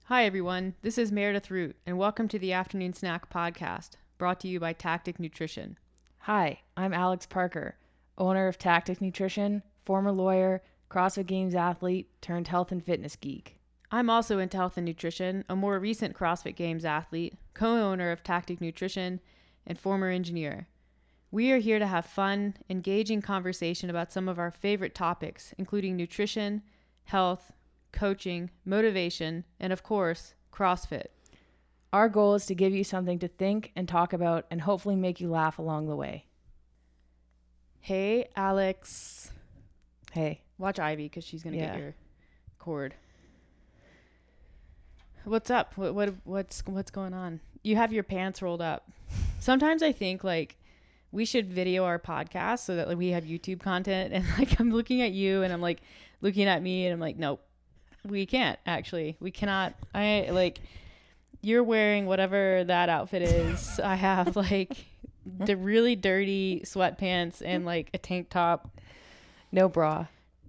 Hi, everyone. This is Meredith Root, and welcome to the Afternoon Snack Podcast, brought to you by Tactic Nutrition. Hi, I'm Alex Parker, owner of Tactic Nutrition, former lawyer, CrossFit Games athlete, turned health and fitness geek. I'm also into health and nutrition, a more recent CrossFit Games athlete, co-owner of Tactic Nutrition, and former engineer. We are here to have fun, engaging conversation about some of our favorite topics, including nutrition, health, coaching, motivation, and of course, CrossFit. Our goal is to give you something to think and talk about and hopefully make you laugh along the way. Hey, Alex. Hey. Watch Ivy because she's going to get your cord. What's up? What's going on? You have your pants rolled up. Sometimes I think like we should video our podcast so that like, we have YouTube content, and like I'm looking at you and I'm like looking at me and I'm like, nope, we can't actually. We cannot. You're wearing whatever that outfit is. I have like the really dirty sweatpants and like a tank top. No bra.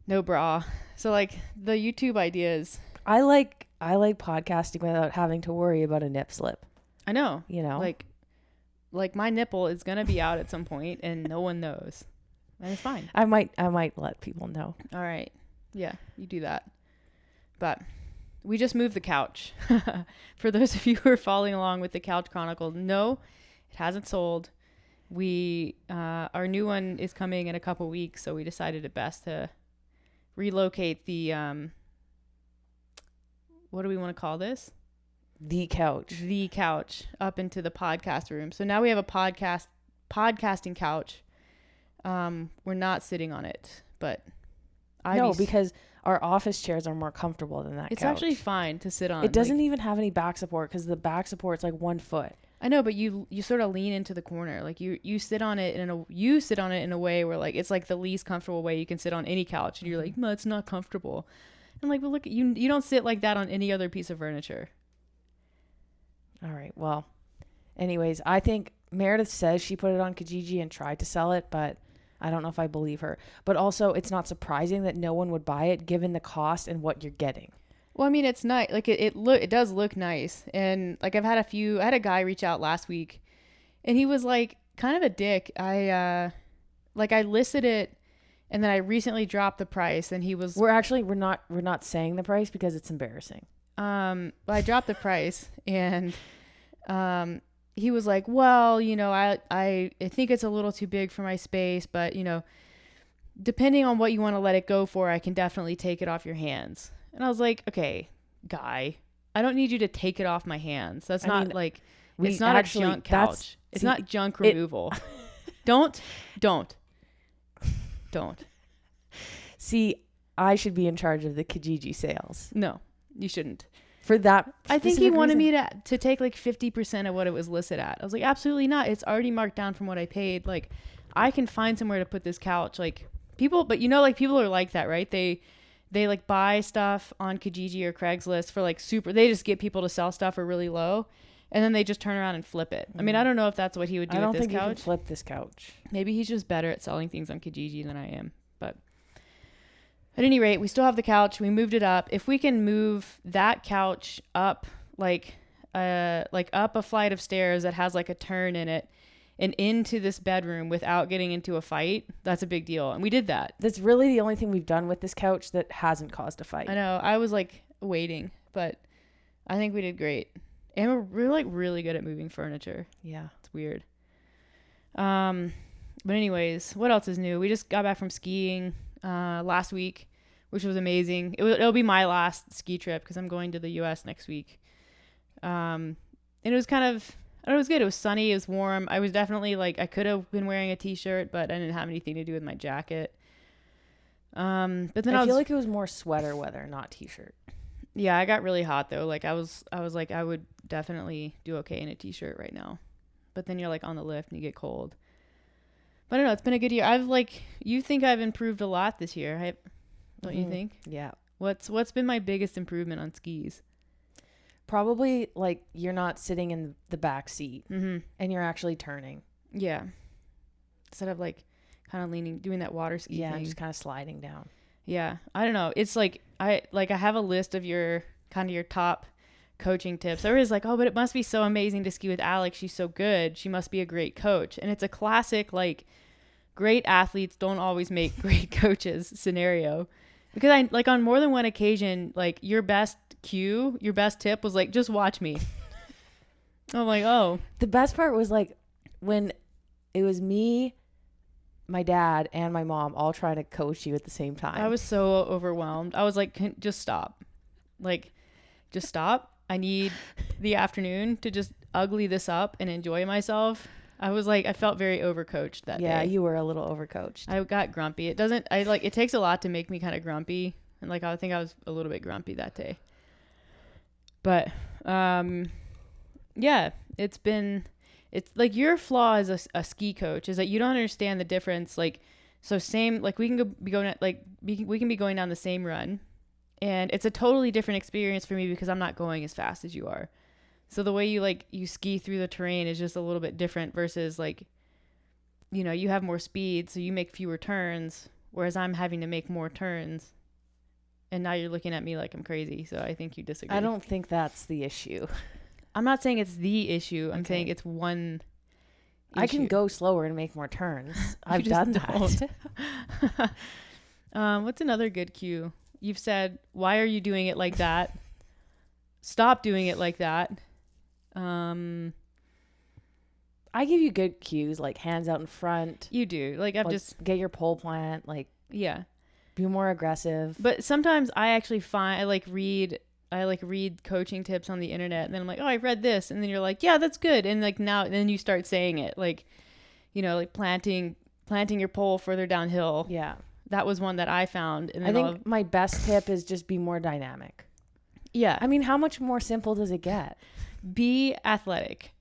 So like the YouTube ideas. I like podcasting without having to worry about a nip slip. I know. You know? Like my nipple is going to be out at some point and no one knows. And it's fine. I might let people know. All right. Yeah, you do that. But we just moved the couch. For those of you who are following along with the Couch Chronicle, no, it hasn't sold. Our new one is coming in a couple weeks, so we decided it best to relocate the what do we want to call this? The couch up into the podcast room. So now we have a podcasting couch. We're not sitting on it, but because our office chairs are more comfortable than that. It's couch. actually fine to sit on. It doesn't even have any back support because the back support's like 1 foot. I know, but you sort of lean into the corner. Like you sit on it in a way where like it's like the least comfortable way you can sit on any couch, and you're like, no, it's not comfortable. I'm like, well, look, you don't sit like that on any other piece of furniture. All right. Well, anyways, I think Meredith says she put it on Kijiji and tried to sell it, but I don't know if I believe her. But also, it's not surprising that no one would buy it given the cost and what you're getting. Well, I mean, it's nice. Like it does look nice. And like I had a guy reach out last week and he was like kind of a dick. I listed it and then I recently dropped the price and he was, we're not saying the price because it's embarrassing. But I dropped the price and, he was like, well, I think it's a little too big for my space, but depending on what you want to let it go for, I can definitely take it off your hands. And I was like, okay, guy, I don't need you to take it off my hands. That's it's not a junk couch. It's not junk removal. Don't. See, I should be in charge of the Kijiji sales. No, you shouldn't. For that, I think he wanted me to take like 50% of what it was listed at. I was like, absolutely not. It's already marked down from what I paid. Like, I can find somewhere to put this couch. Like, people are like that, right? They like buy stuff on Kijiji or Craigslist for like they just get people to sell stuff for really low, and then they just turn around and flip it. I mean, I don't know if that's what he would do with this couch. I don't think you can flip this couch. Maybe he's just better at selling things on Kijiji than I am. But at any rate, we still have the couch. We moved it up. If we can move that couch up like up a flight of stairs that has like a turn in it and into this bedroom without getting into a fight, that's a big deal. And we did that. That's really the only thing we've done with this couch that hasn't caused a fight. I know. I was like waiting, but I think we did great. And we're like really good at moving furniture. Yeah. It's weird. But anyways, what else is new? We just got back from skiing last week, which was amazing. It'll be my last ski trip because I'm going to the US next week. And it was kind of, it was good. It was sunny. It was warm. I was definitely like, I could have been wearing a t-shirt, but I didn't have anything to do with my jacket. But then I feel like it was more sweater weather, not t-shirt. Yeah, I got really hot though. Like I was like, I would definitely do okay in a t-shirt right now. But then you're like on the lift and you get cold. But I don't know. It's been a good year. You think I've improved a lot this year. Don't you think? Yeah. What's been my biggest improvement on skis? Probably like you're not sitting in the back seat and you're actually turning. Yeah. Instead of like kind of leaning, doing that water ski thing. Just kind of sliding down. Yeah. I don't know. It's like I have a list of your top coaching tips. Everybody's like, oh, but it must be so amazing to ski with Alex. She's so good. She must be a great coach. And it's a classic, like, great athletes don't always make great coaches scenario. Because I, like, on more than one occasion, like, your best cue, your best tip was like, just watch me. I'm like, oh. The best part was like when it was me, my dad, and my mom all trying to coach you at the same time. I was so overwhelmed. I was like, just stop. Like, just stop. I need the afternoon to just ugly this up and enjoy myself. I was like, I felt very overcoached that day. Yeah, you were a little overcoached. I got grumpy. It takes a lot to make me kind of grumpy. And like, I think I was a little bit grumpy that day. But, yeah, it's like your flaw as a ski coach is that you don't understand the difference. Like, so same, like we can be going down the same run, and it's a totally different experience for me because I'm not going as fast as you are. So the way you ski through the terrain is just a little bit different versus like, you know, you have more speed, so you make fewer turns, whereas I'm having to make more turns. And now you're looking at me like I'm crazy. So I think you disagree. I don't think that's the issue. I'm not saying it's the issue. I'm saying it's one issue. I can go slower and make more turns. I've done that. What's another good cue? You've said, why are you doing it like that? Stop doing it like that. I give you good cues, like hands out in front. You do. Like, just get your pole plant. Like, yeah. Be more aggressive. But sometimes I actually read coaching tips on the internet, and then I'm like, oh, I read this, and then you're like, yeah, that's good, and like then you start saying it, like, you know, like planting your pole further downhill. Yeah, that was one that I found. And then I think my best tip is just be more dynamic. Yeah, I mean, how much more simple does it get? Be athletic.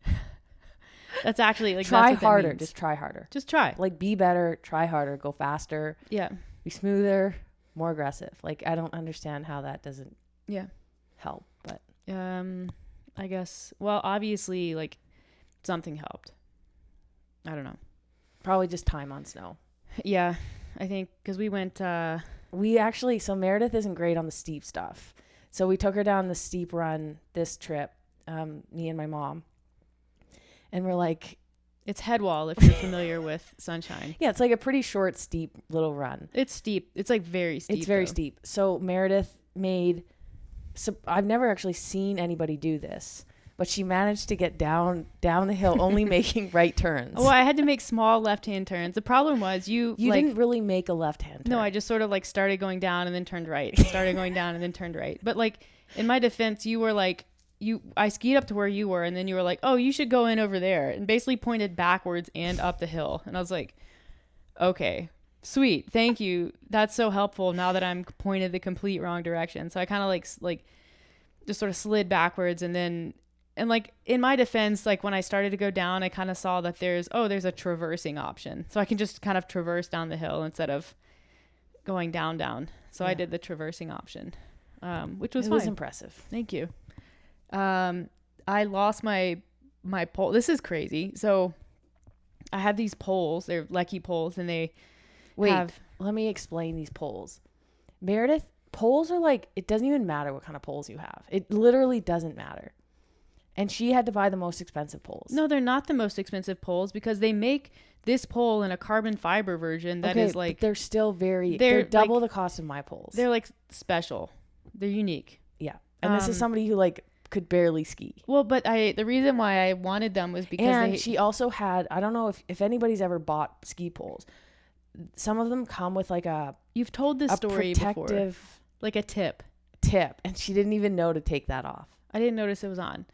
That's actually like try harder. Just try harder. Just try. Like, be better. Try harder. Go faster. Yeah. Be smoother. More aggressive. Like, I don't understand how that doesn't. Yeah. Help, but I guess, well, obviously, like, something helped. I don't know. Probably just time on snow. Yeah, I think because we went so Meredith isn't great on the steep stuff, so we took her down the steep run this trip, me and my mom, and we're like, it's Headwall if you're familiar with Sunshine. Yeah, it's like a pretty short steep little run. It's steep. It's like very steep. It's very steep. So Meredith I've never actually seen anybody do this, but she managed to get down the hill only making right turns. Oh, I had to make small left-hand turns. The problem was you didn't really make a left-hand turn. No, I just sort of like started going down and then turned right. Started going down and then turned right. But like in my defense, you were like I skied up to where you were, and then you were like, oh, you should go in over there, and basically pointed backwards and up the hill. And I was like, okay, sweet, thank you. That's so helpful now that I'm pointed the complete wrong direction. So I kind of like just sort of slid backwards, and like in my defense, like when I started to go down, I kind of saw that there's a traversing option. So I can just kind of traverse down the hill instead of going down. So yeah. I did the traversing option, which was fine. It was impressive. Thank you. I lost my pole. This is crazy. So I have these poles. They're Lecky poles, and they let me explain these poles. Meredith, poles are like, it doesn't even matter what kind of poles you have. It literally doesn't matter. And she had to buy the most expensive poles. No, they're not the most expensive poles because they make this pole in a carbon fiber version that is like, but they're still they're double the cost of my poles. They're like special. They're unique. Yeah. And this is somebody who like could barely ski. Well, but the reason why I wanted them was because she also had, I don't know if anybody's ever bought ski poles. Some of them come with like you've told this story before. Like a tip, and she didn't even know to take that off. I didn't notice it was on.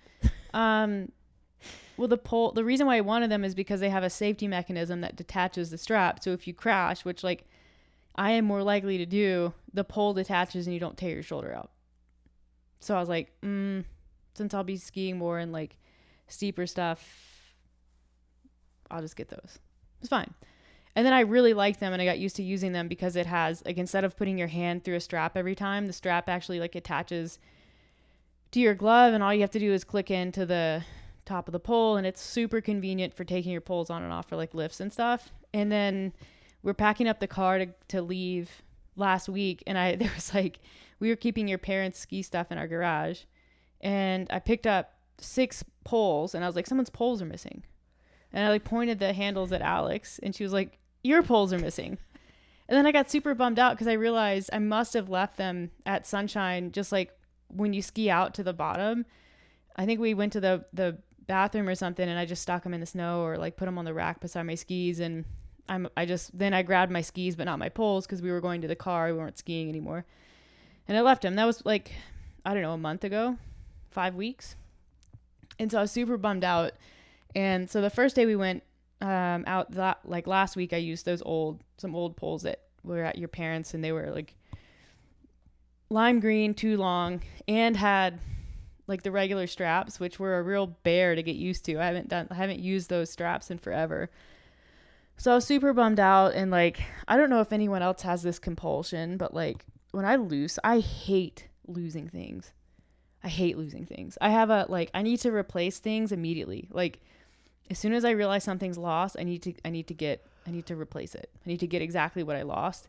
Well, the reason why I wanted them is because they have a safety mechanism that detaches the strap. So if you crash, which like I am more likely to do, the pole detaches and you don't tear your shoulder out. So I was like, since I'll be skiing more and like steeper stuff, I'll just get those. It's fine. And then I really liked them, and I got used to using them because it has, like, instead of putting your hand through a strap every time, the strap actually like attaches to your glove, and all you have to do is click into the top of the pole, and it's super convenient for taking your poles on and off for like lifts and stuff. And then we're packing up the car to leave last week, and there was like, we were keeping your parents' ski stuff in our garage, and I picked up 6 poles, and I was like, someone's poles are missing. And I like pointed the handles at Alex, and she was like, your poles are missing. And then I got super bummed out because I realized I must have left them at Sunshine, just like when you ski out to the bottom. I think we went to the bathroom or something, and I just stuck them in the snow or like put them on the rack beside my skis. And I grabbed my skis, but not my poles, because we were going to the car. We weren't skiing anymore. And I left them. That was like, I don't know, a month ago, 5 weeks. And so I was super bummed out. And so the first day we went out, like last week, I used some old poles that were at your parents', and they were like lime green, too long, and had like the regular straps, which were a real bear to get used to. I haven't used those straps in forever. So I was super bummed out, and like, I don't know if anyone else has this compulsion, but like when I hate losing things. I hate losing things. I have I need to replace things immediately. Like, as soon as I realize something's lost, I need to replace it. I need to get exactly what I lost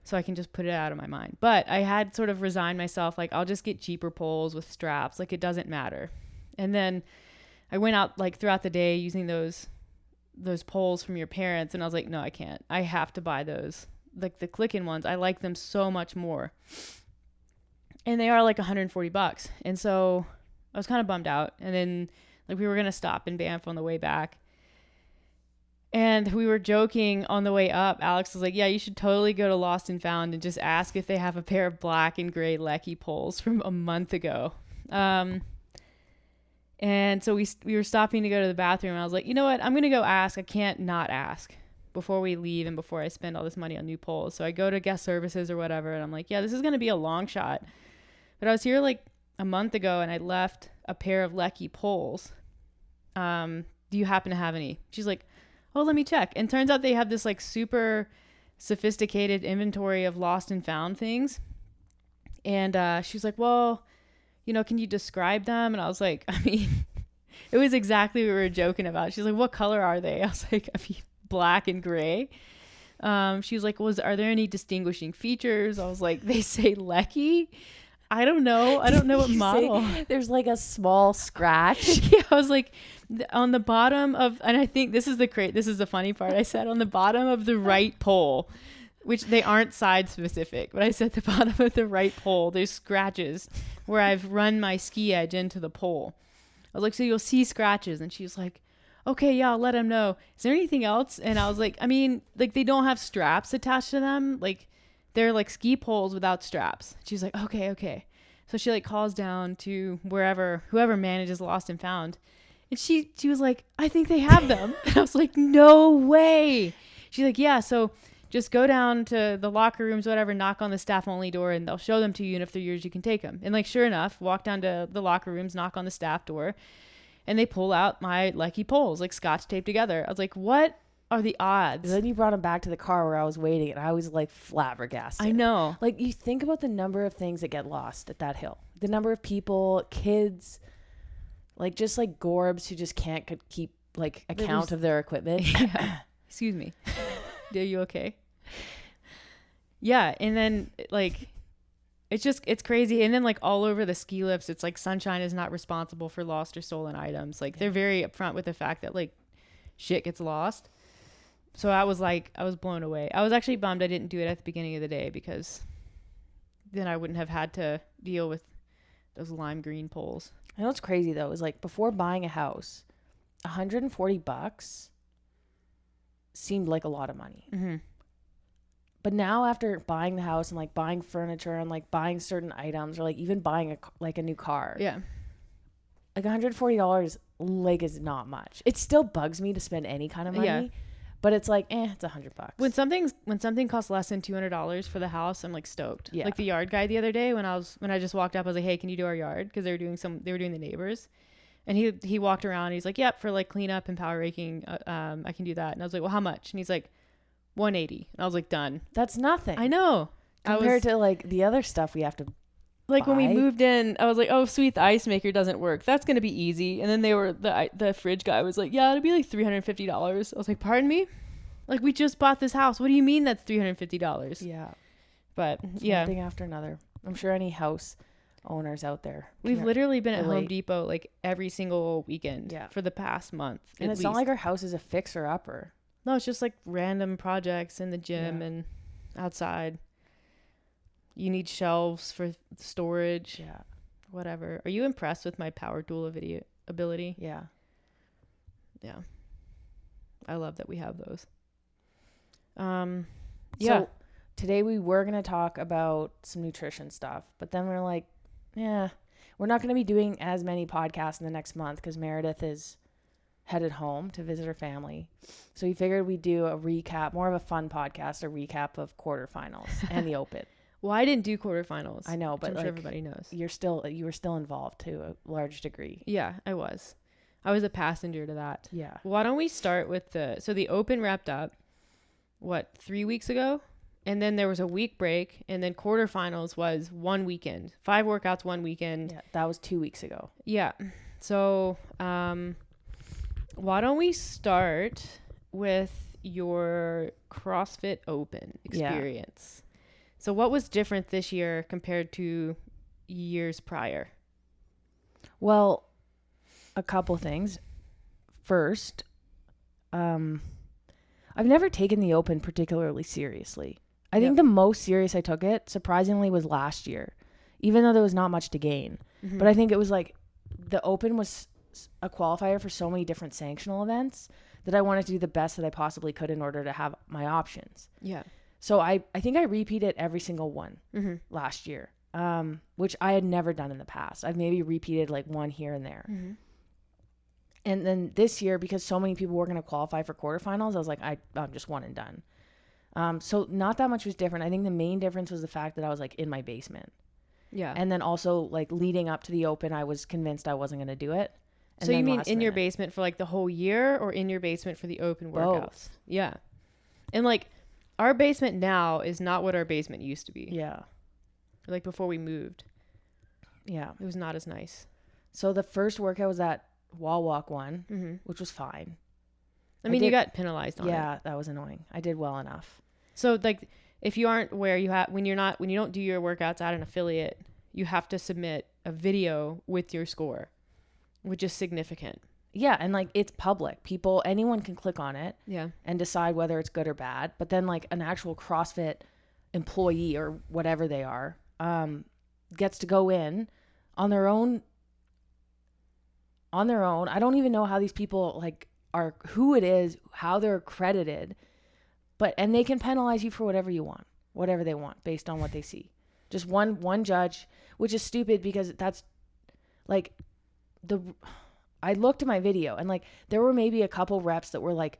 so I can just put it out of my mind. But I had sort of resigned myself, like, I'll just get cheaper poles with straps. Like, it doesn't matter. And then I went out like throughout the day using those poles from your parents, and I was like, no, I can't. I have to buy those. Like the click-in ones, I like them so much more. And they are like $140. And so I was kind of bummed out. And then like we were going to stop in Banff on the way back. And we were joking on the way up. Alex was like, yeah, you should totally go to Lost and Found and just ask if they have a pair of black and gray Lecky poles from a month ago. And so we were stopping to go to the bathroom. And I was like, you know what? I'm going to go ask. I can't not ask before we leave and before I spend all this money on new poles. So I go to guest services or whatever. And I'm like, yeah, this is going to be a long shot. But I was here like a month ago, and I left a pair of Lecky poles. Do you happen to have any? She's like, oh, let me check. And turns out they have this like super sophisticated inventory of lost and found things. And she's like, well, you know, can you describe them? And I was like, I mean, it was exactly what we were joking about. She's like, what color are they? I was like, I mean, black and gray. She was like, are there any distinguishing features? I was like, they say Lecky. I don't know what model. There's like a small scratch. Yeah, I was like, on the bottom of, and I think this is the funny part. I said on the bottom of the right pole, which they aren't side specific, but I said the bottom of the right pole, there's scratches where I've run my ski edge into the pole. I was like, so you'll see scratches. And she was like, okay, yeah, I'll let him know. Is there anything else? And I was like, I mean, like they don't have straps attached to them. Like, they're like ski poles without straps. She's like, okay. So she like calls down to whoever manages Lost and Found. And she was like, I think they have them. And I was like, no way. She's like, yeah, so just go down to the locker rooms, whatever, knock on the staff only door, and they'll show them to you. And if they're yours, you can take them. And like, sure enough, walk down to the locker rooms, knock on the staff door, and they pull out my Lecky poles, like scotch taped together. I was like, what are the odds? And then you brought him back to the car where I was waiting, and I was like flabbergasted. I know. Like, you think about the number of things that get lost at that hill. The number of people, kids, like just like Gorbs who just can't keep like account of their equipment. Yeah. Excuse me. Are you okay? Yeah. And then like, it's crazy. And then like all over the ski lifts, it's like Sunshine is not responsible for lost or stolen items. Like they're very upfront with the fact that like shit gets lost. So I was blown away. I was actually bummed I didn't do it at the beginning of the day, because then I wouldn't have had to deal with those lime green poles. I know what's crazy though is like before buying a house, $140 seemed like a lot of money. Mm-hmm. But now after buying the house and like buying furniture and like buying certain items, or like even buying a new car, yeah, like $140 like is not much. It still bugs me to spend any kind of money. Yeah. But it's like, it's $100. When something costs less than $200 for the house, I'm like stoked. Yeah. Like the yard guy the other day, when I just walked up, I was like, hey, can you do our yard? Because they were doing the neighbors, and he walked around. And he's like, yep, for like cleanup and power raking, I can do that. And I was like, well, how much? And he's like, $180. And I was like, done. That's nothing. I know. Compared to like the other stuff we have to. Like when we moved in, I was like, oh, sweet, the ice maker doesn't work. That's going to be easy. And then the fridge guy was like, yeah, it'll be like $350. I was like, pardon me? Like, we just bought this house. What do you mean that's $350? Yeah. But it's yeah. one thing after another. I'm sure any house owners out there. We've literally been at Home relate. Depot like every single weekend Yeah. for the past month. And at it's not least. like our house is a fixer-upper. No, it's just like random projects in the gym Yeah. and outside. You need shelves for storage, Yeah. whatever. Are you impressed with my power tool video ability? Yeah. Yeah. I love that we have those. So today we were going to talk about some nutrition stuff, but then we're like, yeah, we're not going to be doing as many podcasts in the next month because Meredith is headed home to visit her family. So we figured we'd do a recap, more of a fun podcast, a recap of quarterfinals and the Open. Well, I didn't do quarterfinals. I know, but I'm like, sure everybody knows. you were still involved to a large degree. Yeah, I was. I was a passenger to that. Yeah. Why don't we start with the Open wrapped up, 3 weeks ago? And then there was a week break, and then quarterfinals was 1 weekend. 5 workouts 1 weekend. Yeah, that was 2 weeks ago. Yeah. So, why don't we start with your CrossFit Open experience? So what was different this year compared to years prior? Well, a couple things. First, I've never taken the Open particularly seriously. I think the most serious I took it, surprisingly, was last year, even though there was not much to gain. Mm-hmm. But I think it was like the Open was a qualifier for so many different sanctional events that I wanted to do the best that I possibly could in order to have my options. Yeah. So I think I repeated every single one last year, which I had never done in the past. I've maybe repeated like one here and there. Mm-hmm. And then this year, because so many people were going to qualify for quarterfinals, I was like, I'm just one and done. So not that much was different. I think the main difference was the fact that I was like in my basement. Yeah. And then also like leading up to the Open, I was convinced I wasn't going to do it. And so you mean last in your minute. basement for like the whole year, or in your basement for the Open workouts? Both. Yeah. And like our basement now is not what our basement used to be. Yeah. Like before we moved. Yeah. It was not as nice. So the first workout was that wall walk one, which was fine. I mean, you got penalized on it. Yeah, that was annoying. I did well enough. So like if you aren't aware, when you don't do your workouts at an affiliate, you have to submit a video with your score, which is significant. Yeah, and like it's public. Anyone can click on it and decide whether it's good or bad. But then like an actual CrossFit employee or whatever they are gets to go in on their own. I don't even know how these people like are, who it is, how they're accredited, and they can penalize you for whatever they want based on what they see. Just one judge, which is stupid because that's like I looked at my video and like there were maybe a couple reps that were like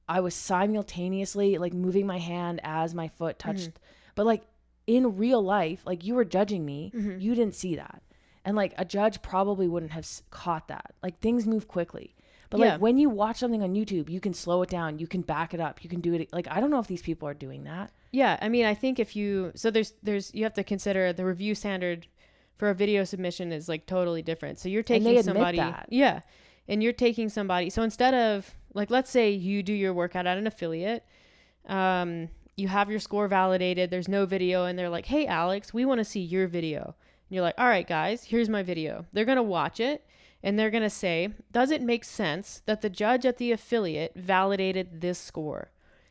I was simultaneously like moving my hand as my foot touched, but like in real life, like you were judging me, you didn't see that. And like a judge probably wouldn't have caught that. Like things move quickly. But like when you watch something on YouTube, you can slow it down, you can back it up, you can do it. Like I don't know if these people are doing that. Yeah, I mean, I think if you you have to consider the review standard for a video submission is like totally different. So you're taking somebody, and you're taking somebody. So instead of like, let's say you do your workout at an affiliate, you have your score validated. There's no video, and they're like, "Hey, Alex, we want to see your video." And you're like, "All right, guys, here's my video." They're gonna watch it, and they're gonna say, "Does it make sense that the judge at the affiliate validated this score?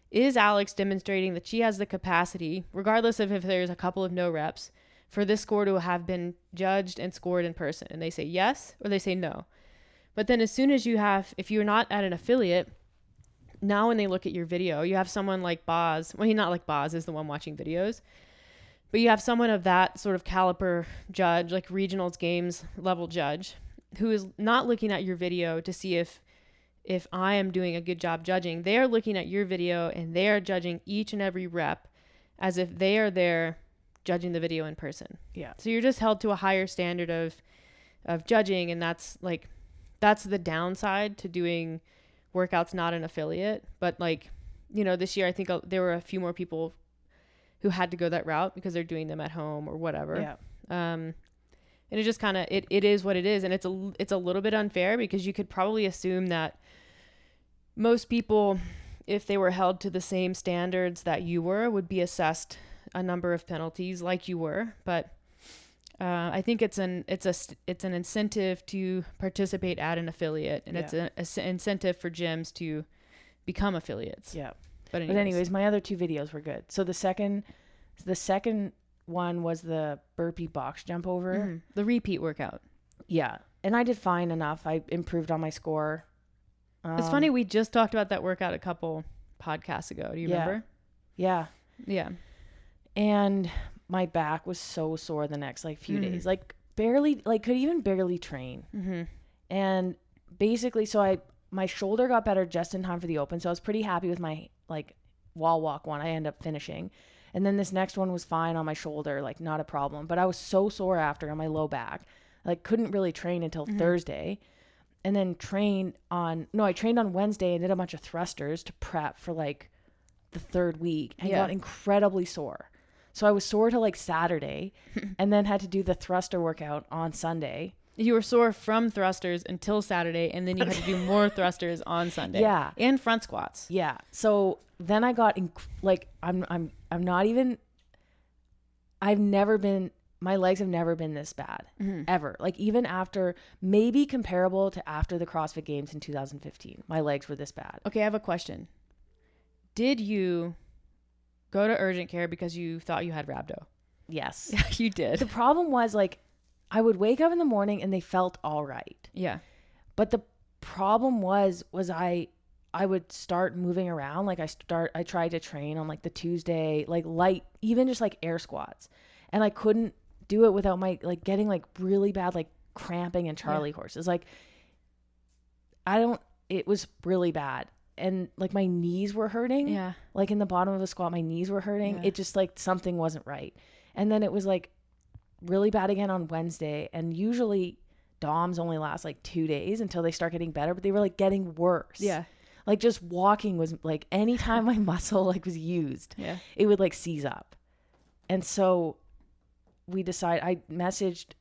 Is Alex demonstrating that she has the capacity, regardless of if there's a couple of no reps, for this score to have been judged and scored in person?" And they say yes, or they say no. But then as soon as if you're not at an affiliate, now when they look at your video, you have someone like Boz. Well, not like Boz is the one watching videos, but you have someone of that sort of caliber judge, like regionals games level judge, who is not looking at your video to see if I am doing a good job judging. They are looking at your video and they are judging each and every rep as if they are there judging the video in person. Yeah. So you're just held to a higher standard of judging, and that's the downside to doing workouts not an affiliate. But like, this year I think there were a few more people who had to go that route because they're doing them at home or whatever. Yeah. And it just kind of it is what it is, and it's a little bit unfair because you could probably assume that most people, if they were held to the same standards that you were, would be assessed a number of penalties like you were. But I think it's an incentive to participate at an affiliate, and it's an incentive for gyms to become affiliates. Yeah. But anyways, my other 2 videos were good. So the second one was the burpee box jump over. Mm-hmm. The repeat workout. Yeah. And I did fine enough. I improved on my score. It's funny. We just talked about that workout a couple podcasts ago. Do you remember? Yeah. Yeah. And my back was so sore the next few days, could even barely train. Mm-hmm. And basically, my shoulder got better just in time for the open. So I was pretty happy with my wall walk one. I ended up finishing. And then this next one was fine on my shoulder, not a problem. But I was so sore after on my low back, couldn't really train until Thursday. And then I trained on Wednesday and did a bunch of thrusters to prep for the third week and got incredibly sore. So I was sore till Saturday and then had to do the thruster workout on Sunday. You were sore from thrusters until Saturday, and then you had to do more thrusters on Sunday. Yeah. And front squats. Yeah. So then I got my legs have never been this bad ever. Even after, maybe comparable to after the CrossFit Games in 2015, my legs were this bad. Okay, I have a question. Did you go to urgent care because you thought you had rhabdo? Yes. You did. The problem was I would wake up in the morning and they felt all right. Yeah. But the problem was I would start moving around. I tried to train on the Tuesday, light, even just air squats. And I couldn't do it without my getting really bad cramping and Charlie horses. It was really bad. And my knees were hurting. Yeah. In the bottom of the squat, my knees were hurting. Yeah. It just something wasn't right. And then it was really bad again on Wednesday. And usually DOMs only last 2 days until they start getting better, but they were getting worse. Yeah. Just walking was anytime my muscle was used, it would seize up. And so we decided, I messaged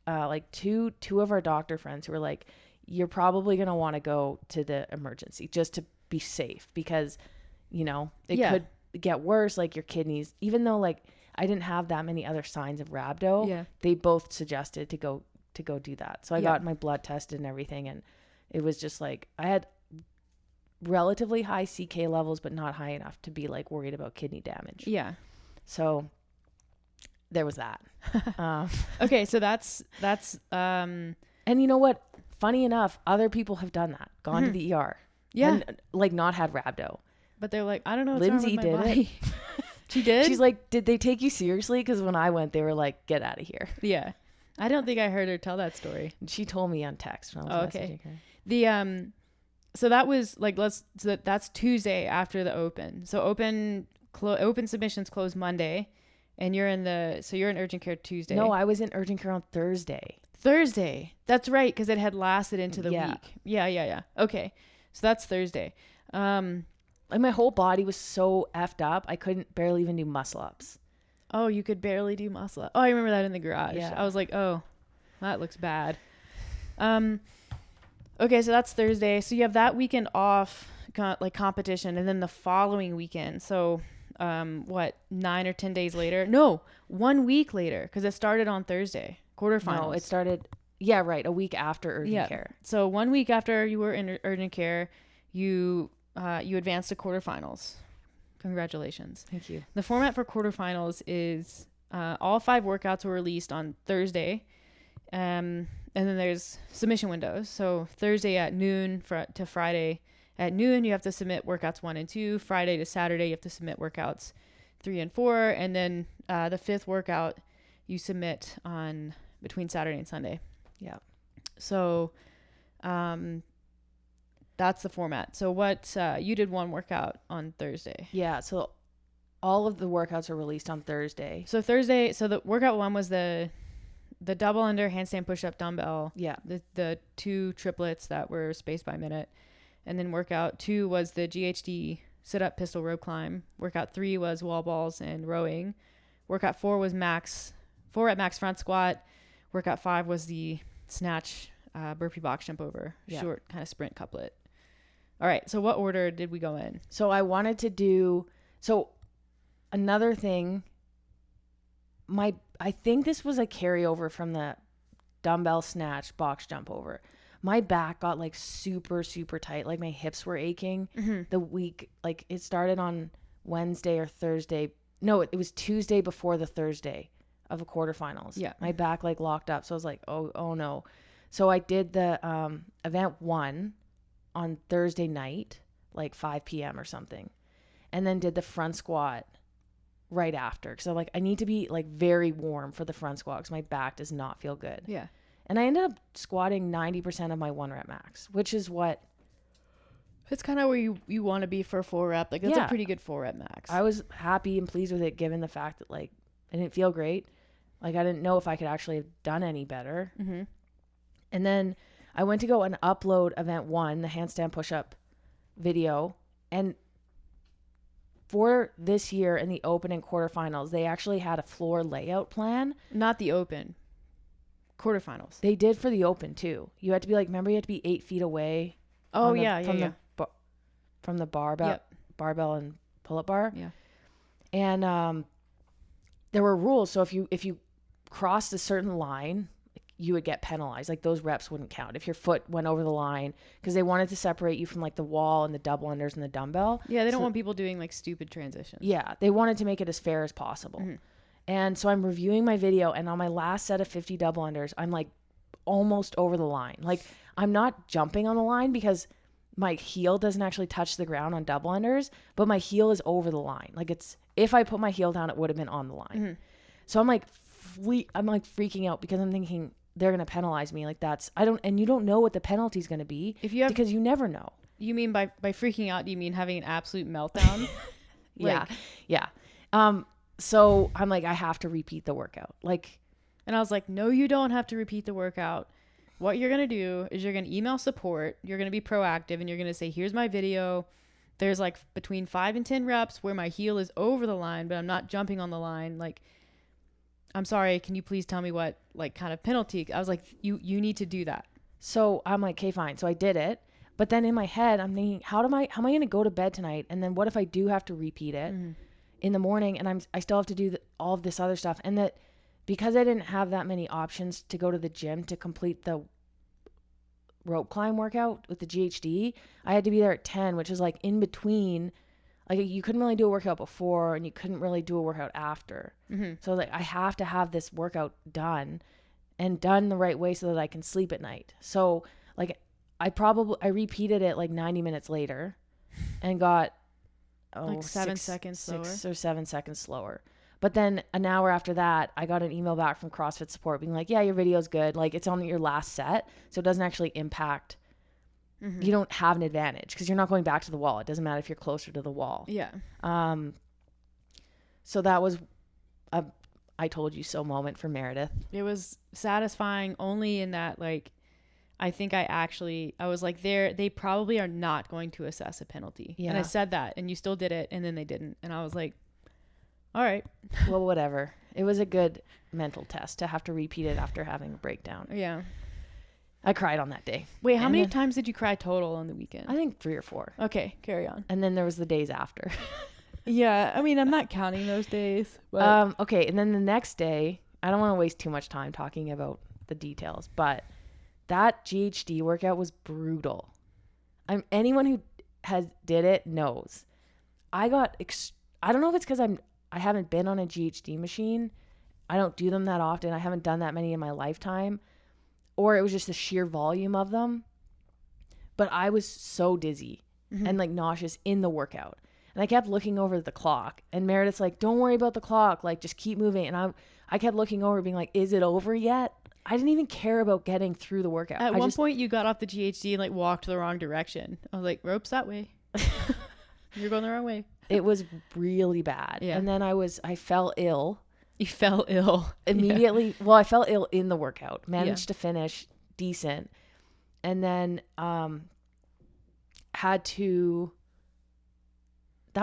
two of our doctor friends who were you're probably going to want to go to the emergency just to be safe because, it could get worse. Your kidneys, even though I didn't have that many other signs of rhabdo, they both suggested to go do that. So I got my blood tested and everything. And it was just I had relatively high CK levels, but not high enough to be worried about kidney damage. Yeah. So there was that. Okay. So that's, and you know what? Funny enough, other people have done that, gone to the ER. Yeah. And not had rhabdo. But they're I don't know. What's Lindsay wrong with my did body. it. She did? She's did they take you seriously? Because when I went, they were get out of here. Yeah. I don't think I heard her tell that story. She told me on text when I was messaging her. The, so that was that's Tuesday after the open. So open submissions close Monday, and you're in urgent care Tuesday. No, I was in urgent care on Thursday. That's right. Cause it had lasted into the week. Yeah. Okay. So that's Thursday. My whole body was so effed up. I couldn't barely even do muscle ups. Oh, you could barely do muscle up. Oh, I remember that in the garage. Yeah. I was oh, that looks bad. Okay. So that's Thursday. So you have that weekend off, competition, and then the following weekend. So, 9 or 10 days later? No, 1 week later. Cause it started on Thursday. Quarterfinals. No, it started. Yeah, right. A week after urgent care. So 1 week after you were in urgent care, you advanced to quarterfinals. Congratulations. Thank you. The format for quarterfinals is all 5 workouts were released on Thursday. And then there's submission windows. So Thursday at noon to Friday at noon, you have to submit workouts 1 and 2. Friday to Saturday, you have to submit workouts 3 and 4. And then the 5th workout you submit on between Saturday and Sunday. Yeah. So that's the format. So you did 1 workout on Thursday. Yeah. So all of the workouts are released on Thursday. So Thursday, so the workout 1 was the double under handstand push-up dumbbell. Yeah. The 2 triplets that were spaced by minute. And then workout 2 was the GHD sit-up pistol rope climb. Workout 3 was wall balls and rowing. Workout 4 was 4 at max front squat. Workout 5 was the snatch burpee box jump over, short kind of sprint couplet. All right. So what order did we go in? So I wanted to do, another thing I think this was a carryover from the dumbbell snatch box jump over. My back got like super, super tight. Like my hips were aching the week. Like it started on Wednesday or Thursday. No, it was Tuesday before the Thursday of the quarterfinals. Yeah. My back like locked up. So I was like, oh no. So I did the event 1 on Thursday night, like 5 p.m. or something. And then did the front squat right after. So like I need to be like very warm for the front squat because my back does not feel good. Yeah. And I ended up squatting 90% of my 1 rep max, which is what It's kind of where you want to be for a 4 rep. Like that's a pretty good 4 rep max. I was happy and pleased with it given the fact that like I didn't feel great. Like I didn't know if I could actually have done any better. And then I went to go and upload event 1, the handstand push-up video. And for this year in the open and quarterfinals, they actually had a floor layout plan. Not the open. Quarterfinals. They did for the open too. You had to be like, remember you had to be 8 feet away. Oh, From the barbell and pull-up bar. Yeah. And there were rules. So if you crossed a certain line, you would get penalized. Like those reps wouldn't count if your foot went over the line because they wanted to separate you from like the wall and the double unders and the dumbbell. Yeah, they don't want people doing like stupid transitions. Yeah, they wanted to make it as fair as possible. And so I'm reviewing my video, and on my last set of 50 double unders, I'm like almost over the line. Like I'm not jumping on the line because my heel doesn't actually touch the ground on double unders, but my heel is over the line. Like it's, if I put my heel down, it would have been on the line. So I'm like freaking out because I'm thinking they're going to penalize me. Like and you don't know what the penalty is going to be because you never know. You mean by freaking out, do you mean having an absolute meltdown? Yeah. So I'm like, I have to repeat the workout. And I was like, no, you don't have to repeat the workout. What you're going to do is you're going to email support. You're going to be proactive and you're going to say, here's my video. There's like between 5 and 10 reps where my heel is over the line, but I'm not jumping on the line. Like, I'm sorry. Can you please tell me what like kind of penalty? I was like, you need to do that. So I'm like, okay, fine. So I did it. But then in my head, I'm thinking, how am I going to go to bed tonight? And then what if I do have to repeat it in the morning and I still have to do all of this other stuff? And that because I didn't have that many options to go to the gym to complete the rope climb workout with the GHD, I had to be there at 10, which is like in between. Like you couldn't really do a workout before and you couldn't really do a workout after. So like I have to have this workout done and done the right way so that I can sleep at night. So like I repeated it like 90 minutes later and got like 7 seconds slower. 6 or 7 seconds slower. But then an hour after that, I got an email back from CrossFit support being like, yeah, your video's good. Like it's on your last set. So it doesn't actually impact. You don't have an advantage because you're not going back to the wall. It doesn't matter if you're closer to the wall. Yeah. So that was a I told you so moment for Meredith. It was satisfying only in that like, I think I was like, they probably are not going to assess a penalty. Yeah. And I said that and you still did it and then they didn't. And I was like, all right. Well, whatever. It was a good mental test to have to repeat it after having a breakdown. Yeah. I cried on that day. Wait, how many times did you cry total on the weekend? I think 3 or 4. Okay, carry on. And then there was the days after. Yeah, I mean, I'm not counting those days. But... Okay, and then the next day, I don't want to waste too much time talking about the details, but that GHD workout was brutal. Anyone who did it knows. I don't know if it's because I haven't been on a GHD machine. I don't do them that often. I haven't done that many in my lifetime. Or it was just the sheer volume of them. But I was so dizzy and like nauseous in the workout. And I kept looking over at the clock. And Meredith's like, don't worry about the clock. Like, just keep moving. And I kept looking over being like, is it over yet? I didn't even care about getting through the workout. At one point, you got off the GHD and like walked the wrong direction. I was like, ropes that way. You're going the wrong way. It was really bad. Yeah. And then I fell ill. You fell ill immediately. Yeah. Well, I fell ill in the workout, managed to finish decent. And then, that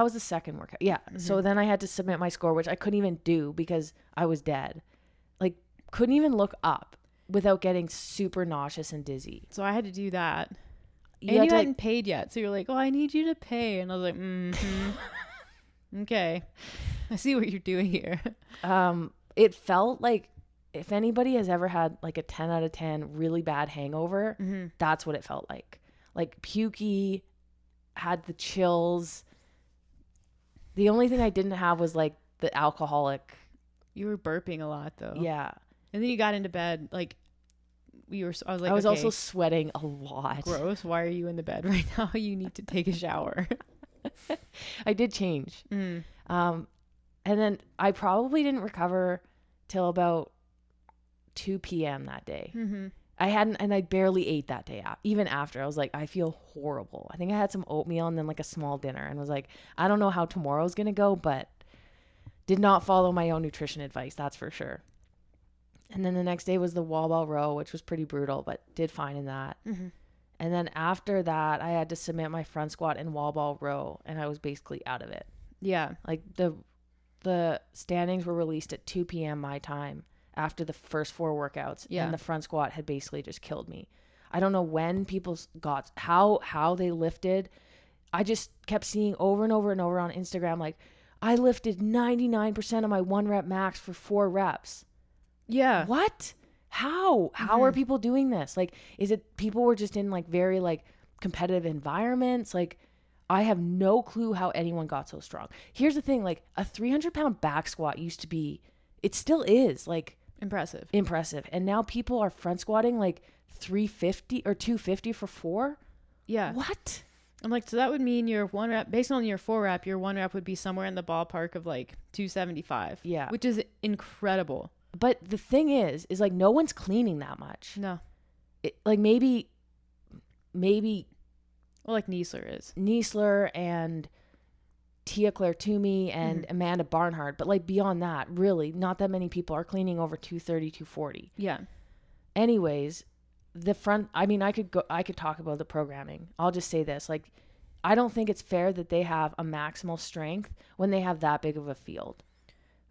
was the second workout. Yeah. So then I had to submit my score, which I couldn't even do because I was dead. Like couldn't even look up without getting super nauseous and dizzy. So I had to do that. You hadn't paid yet. So you're like, oh, I need you to pay. And I was like, okay. I see what you're doing here. it felt like if anybody has ever had like a 10 out of 10 really bad hangover, that's what it felt like. Like pukey, had the chills. The only thing I didn't have was like the alcoholic. You were burping a lot though. Yeah. And then you got into bed like I was like, I was okay, also sweating a lot. gross. Why are you in the bed right now? You need to take a shower. I did change. And then I probably didn't recover till about 2 p.m. that day. And I barely ate that day. Even after, I was like, I feel horrible. I think I had some oatmeal and then like a small dinner and was like, I don't know how tomorrow's going to go, but did not follow my own nutrition advice. That's for sure. And then the next day was the wall ball row, which was pretty brutal, but did fine in that. And then after that, I had to submit my front squat and wall ball row, and I was basically out of it. Yeah. Like the standings were released at 2 p.m. my time after the first 4 workouts. Yeah. And the front squat had basically just killed me. I don't know when people got how they lifted. I just kept seeing over and over and over on Instagram, like, I lifted 99% of my 1 rep max for 4 reps. Yeah. What? How are people doing this? Like, is it people were just in like very like competitive environments? Like, I have no clue how anyone got so strong. Here's the thing, like a 300-pound back squat used to be, it still is like impressive. And now people are front squatting like 350 or 250 for 4. Yeah. What? I'm like, so that would mean your 1 rep, based on your 4 rep, your 1 rep would be somewhere in the ballpark of like 275. Yeah. Which is incredible. But the thing is like no one's cleaning that much. No. Like maybe Well, like Niesler and Tia Claire Toomey and Amanda Barnhart. But like beyond that, really, not that many people are cleaning over 230, 240. Yeah. Anyways, the front, I mean, I could talk about the programming. I'll just say this. Like, I don't think it's fair that they have a maximal strength when they have that big of a field.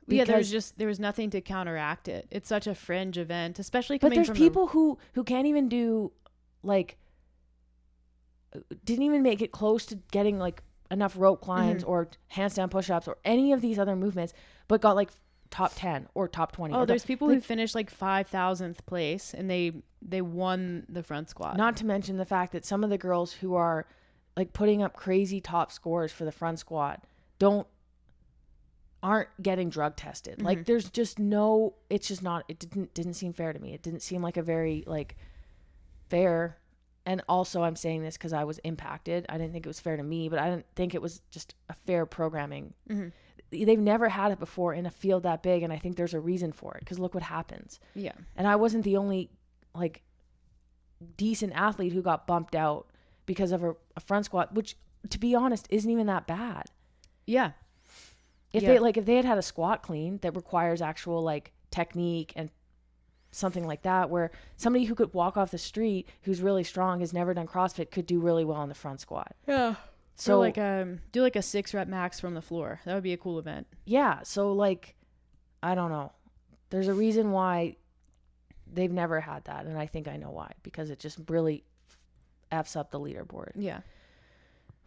Yeah, there was nothing to counteract it. It's such a fringe event, especially coming from. But from there's people who can't even do like, didn't even make it close to getting like enough rope climbs or handstand push-ups or any of these other movements, but got like top 10 or top 20. Oh, there's people who finished like 5,000th place and they won the front squat. Not to mention the fact that some of the girls who are like putting up crazy top scores for the front squat aren't getting drug tested. Like there's just no, it's just not, it didn't seem fair to me. It didn't seem like a very like fair. And also I'm saying this because I was impacted. I didn't think it was fair to me, but I didn't think it was just a fair programming. They've never had it before in a field that big. And I think there's a reason for it because look what happens. Yeah. And I wasn't the only like decent athlete who got bumped out because of a front squat, which to be honest, isn't even that bad. Yeah. If they had a squat clean that requires actual like technique and something like that, where somebody who could walk off the street who's really strong, has never done CrossFit, could do really well in the front squat. Yeah. So like do like a 6 rep max from the floor. That would be a cool event. Yeah. So like, I don't know. There's a reason why they've never had that. And I think I know why, because it just really F's up the leaderboard. Yeah.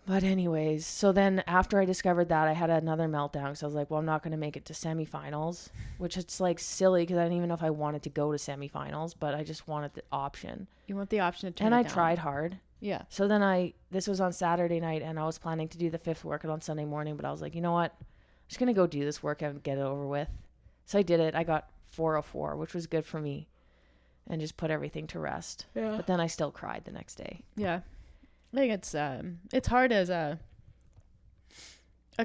But anyways, so then after I discovered that, I had another meltdown because I was like, well, I'm not going to make it to semifinals, which it's like silly because I didn't even know if I wanted to go to semifinals, but I just wanted the option. You want the option to turn and it I down. tried hard. Yeah. So then this was on Saturday night and I was planning to do the 5th workout on Sunday morning, but I was like, you know what? I'm just going to go do this workout and get it over with. So I did it. I got 404, which was good for me, and just put everything to rest. Yeah. But then I still cried the next day. Yeah. I think it's hard as a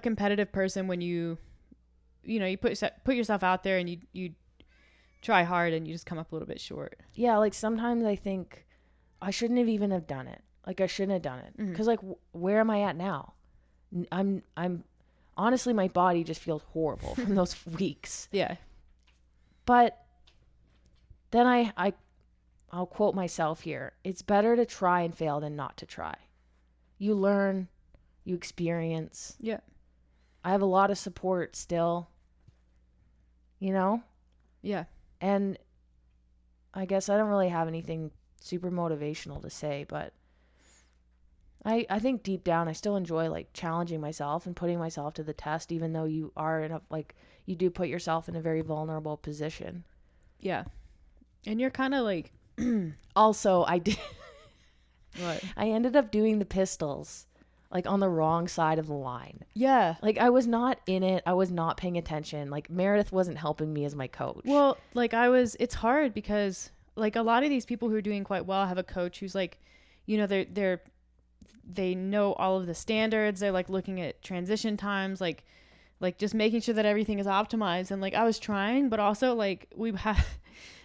competitive person when you put yourself out there and you try hard and you just come up a little bit short. Yeah, like sometimes I think I shouldn't have even have done it. Like I shouldn't have done it because like where am I at now? I'm honestly, my body just feels horrible from those weeks. Yeah. But then I'll quote myself here. It's better to try and fail than not to try. You learn, you experience. Yeah. I have a lot of support still, you know? Yeah. And I guess I don't really have anything super motivational to say, but I think deep down I still enjoy like challenging myself and putting myself to the test, even though you are in a like you do put yourself in a very vulnerable position. Yeah. And you're kind of like, Also, I did. what? I ended up doing the pistols like on the wrong side of the line. Yeah. Like I was not in it. I was not paying attention. Like Meredith wasn't helping me as my coach. Well, like it's hard because like a lot of these people who are doing quite well have a coach who's like, you know, they know all of the standards. They're like looking at transition times, like just making sure that everything is optimized. And like I was trying, but also like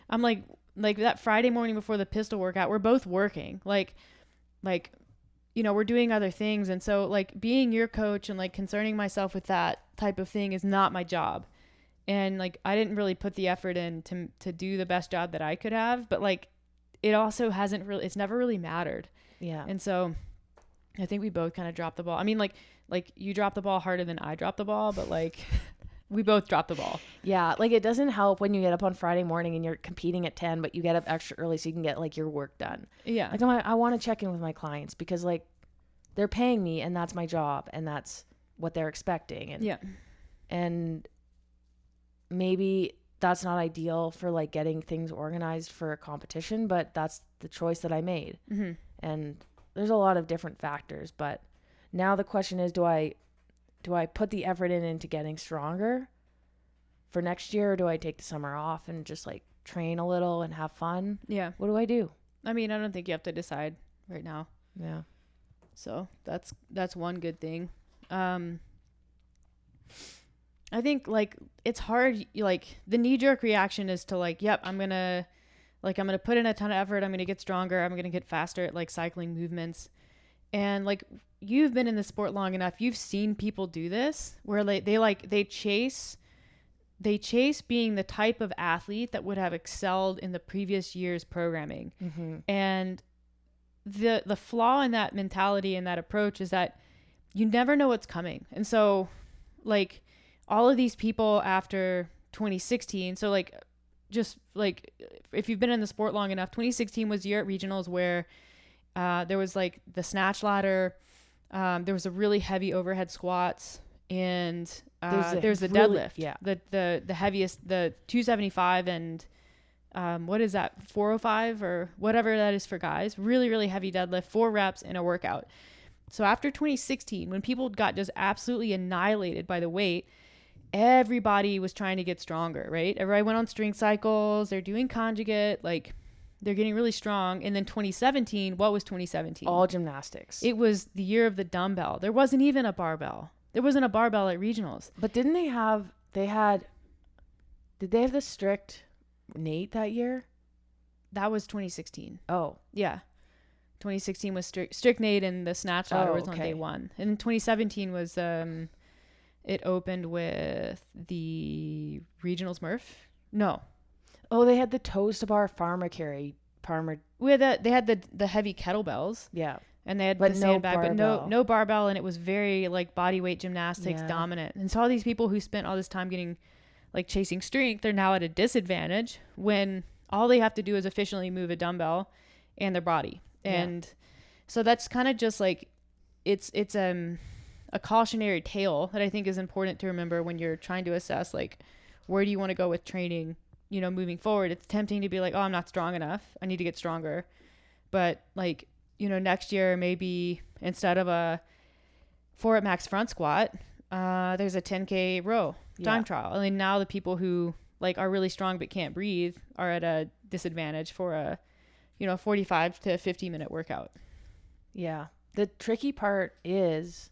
I'm like that Friday morning before the pistol workout, we're both working. Like, you know, we're doing other things. And so like being your coach and like concerning myself with that type of thing is not my job. And like I didn't really put the effort in to do the best job that I could have, but like it also it's never really mattered. Yeah. And so I think we both kind of dropped the ball. I mean, like you dropped the ball harder than I dropped the ball, but like we both dropped the ball. Yeah, like it doesn't help when you get up on Friday morning and you're competing at 10, but you get up extra early so you can get like your work done. Yeah. Like I want to check in with my clients because like they're paying me and that's my job and that's what they're expecting. And yeah. And maybe that's not ideal for like getting things organized for a competition, but that's the choice that I made. Mm-hmm. And there's a lot of different factors, but now the question is, do I put the effort into getting stronger for next year, or do I take the summer off and just like train a little and have fun? Yeah. What do I do? I mean, I don't think you have to decide right now. Yeah. So that's one good thing. I think like it's hard. Like the knee-jerk reaction is to like, yep, I'm gonna put in a ton of effort. I'm gonna get stronger. I'm gonna get faster at like cycling movements. And like you've been in the sport long enough, you've seen people do this where they chase being the type of athlete that would have excelled in the previous year's programming. Mm-hmm. And the flaw in that mentality and that approach is that you never know what's coming. And so like all of these people after 2016, so like just like if you've been in the sport long enough, 2016 was the year at regionals where there was like the snatch ladder, there was a really heavy overhead squats, and there's the really, deadlift, yeah, the heaviest, the 275 and what is that, 405 or whatever that is for guys, really, really heavy deadlift, 4 reps in a workout. So after 2016, when people got just absolutely annihilated by the weight, everybody was trying to get stronger, right? Everybody went on strength cycles, they're doing conjugate, like they're getting really strong. And then 2017, what was 2017? All gymnastics. It was the year of the dumbbell. There wasn't even a barbell. There wasn't a barbell at regionals. But did they have the strict Nate that year? That was 2016. Oh. Yeah. 2016 was strict Nate, and the snatch ladder was on okay. day 1. And then 2017 was it opened with the regionals Murph. No. Oh, they had the toes to bar farmer. They had the heavy kettlebells. Yeah. And they had but the no sandbag, barbell. but no barbell, and it was very like body weight gymnastics dominant. And so all these people who spent all this time getting like chasing strength, they're now at a disadvantage when all they have to do is efficiently move a dumbbell and their body. And so that's kind of just like it's a cautionary tale that I think is important to remember when you're trying to assess like where do you want to go with training, you know, moving forward. It's tempting to be like, oh, I'm not strong enough, I need to get stronger. But like, you know, next year maybe instead of a 4 at max front squat, there's a 10K row time trial. I mean, now the people who like are really strong but can't breathe are at a disadvantage for a, you know, 45 to 50 minute workout. Yeah. The tricky part is,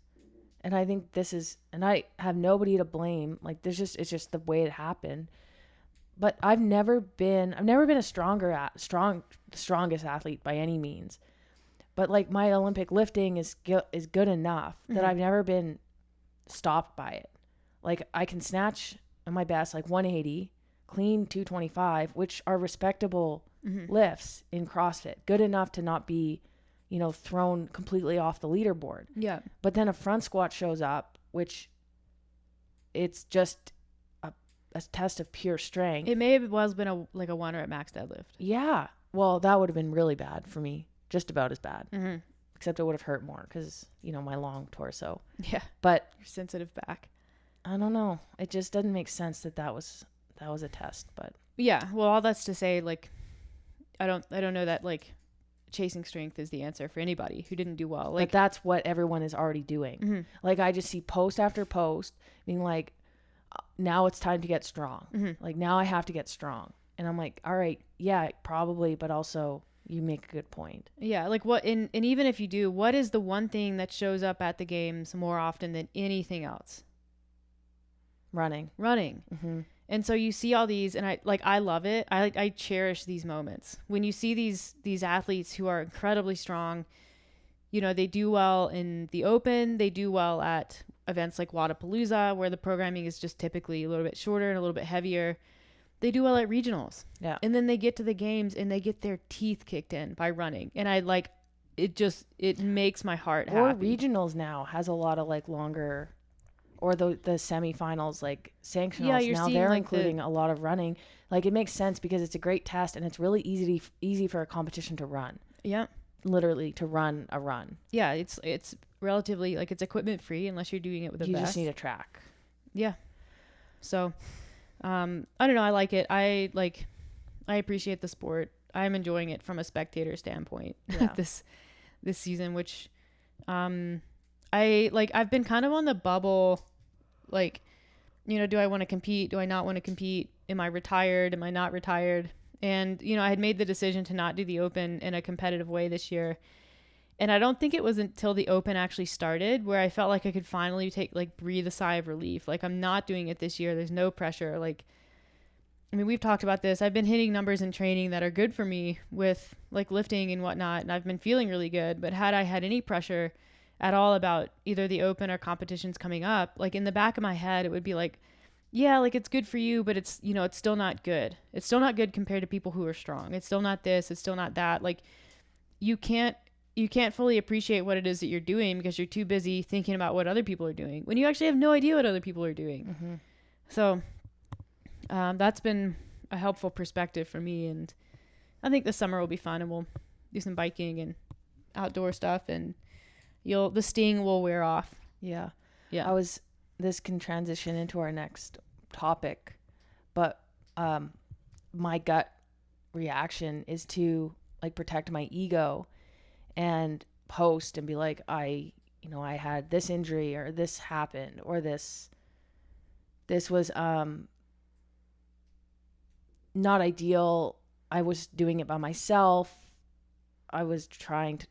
and I think this is, and I have nobody to blame. Like it's just the way it happened. But I've never been a strongest athlete by any means. But like my Olympic lifting is good enough that I've never been stopped by it. Like I can snatch at my best like 180, clean 225, which are respectable lifts in CrossFit. Good enough to not be, you know, thrown completely off the leaderboard. Yeah. But then a front squat shows up, which it's just a test of pure strength. It may have been a 1 at max deadlift. Yeah. Well, that would have been really bad for me. Just about as bad. Mm-hmm. Except it would have hurt more because, you know, my long torso. Yeah. But your sensitive back. I don't know. It just doesn't make sense that was a test, but Yeah. Well, all that's to say, like, I don't know that like chasing strength is the answer for anybody who didn't do well. Like, but that's what everyone is already doing. mm-hmm. Like, I just see post after post being like, now it's time to get strong. Mm-hmm. Like, now I have to get strong. And I'm like, all right, yeah, probably, but also you make a good point. Yeah, like what and even if you do, what is the one thing that shows up at the games more often than anything else? Running. Mm-hmm. And so you see all these, and I love it. I cherish these moments when you see these athletes who are incredibly strong. You know, they do well in the open. They do well at events like Wadapalooza, where the programming is just typically a little bit shorter and a little bit heavier. They do well at regionals. Yeah. And then they get to the games and they get their teeth kicked in by running. And I like it. It makes my heart happy. Or regionals now has a lot of like longer, or the semifinals, like sanctionals. Yeah, you're now seeing, they're like, including a lot of running. Like, it makes sense because it's a great test and it's really easy for a competition to run. Yeah. Literally to run a run. Yeah, it's relatively like it's equipment free unless you're doing it with the You best. just need a track. Yeah. So, I don't know. I like it. I appreciate the sport. I'm enjoying it from a spectator standpoint. Yeah. this season, which, I've been kind of on the bubble, like, you know, do I want to compete? Do I not want to compete? Am I retired? Am I not retired? And, you know, I had made the decision to not do the Open in a competitive way this year. And I don't think it was until the Open actually started where I felt like I could finally breathe a sigh of relief. Like, I'm not doing it this year. There's no pressure. Like, I mean, we've talked about this. I've been hitting numbers in training that are good for me with like lifting and whatnot. And I've been feeling really good. But had I had any pressure at all about either the Open or competitions coming up, like in the back of my head, it would be like, yeah, like it's good for you, but it's, you know, it's still not good. It's still not good compared to people who are strong. It's still not this. It's still not that. Like, you can't fully appreciate what it is that you're doing because you're too busy thinking about what other people are doing when you actually have no idea what other people are doing. Mm-hmm. So that's been a helpful perspective for me. And I think the summer will be fun and we'll do some biking and outdoor stuff and the sting will wear off. Yeah. Yeah. This can transition into our next topic, but my gut reaction is to like protect my ego and post and be like, I had this injury or this happened or this was not ideal. I was doing it by myself. I was trying to,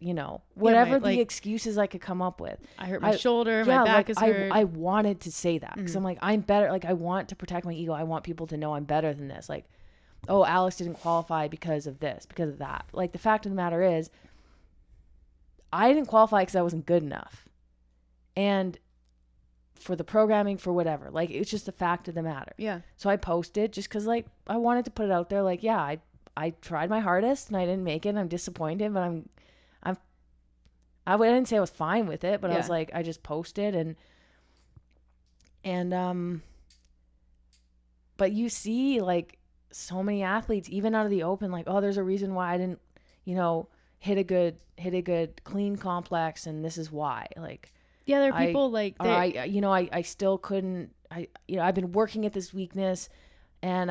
whatever the excuses I could come up with. I hurt my shoulder, my back is hurt. I wanted to say that because I'm like, I'm better. Like, I want to protect my ego. I want people to know I'm better than this. Like, oh, Alex didn't qualify because of this, because of that. Like, the fact of the matter is, I didn't qualify because I wasn't good enough. And for the programming, for whatever. Like, it's just the fact of the matter. Yeah. So I posted just because, like, I wanted to put it out there. Like, yeah, I tried my hardest and I didn't make it. And I'm disappointed, but I didn't say I was fine with it, but I was like, I just posted but you see like so many athletes, even out of the Open, like, oh, there's a reason why I didn't, hit a good clean complex. And this is why, like, yeah, there are people I still couldn't, I've been working at this weakness and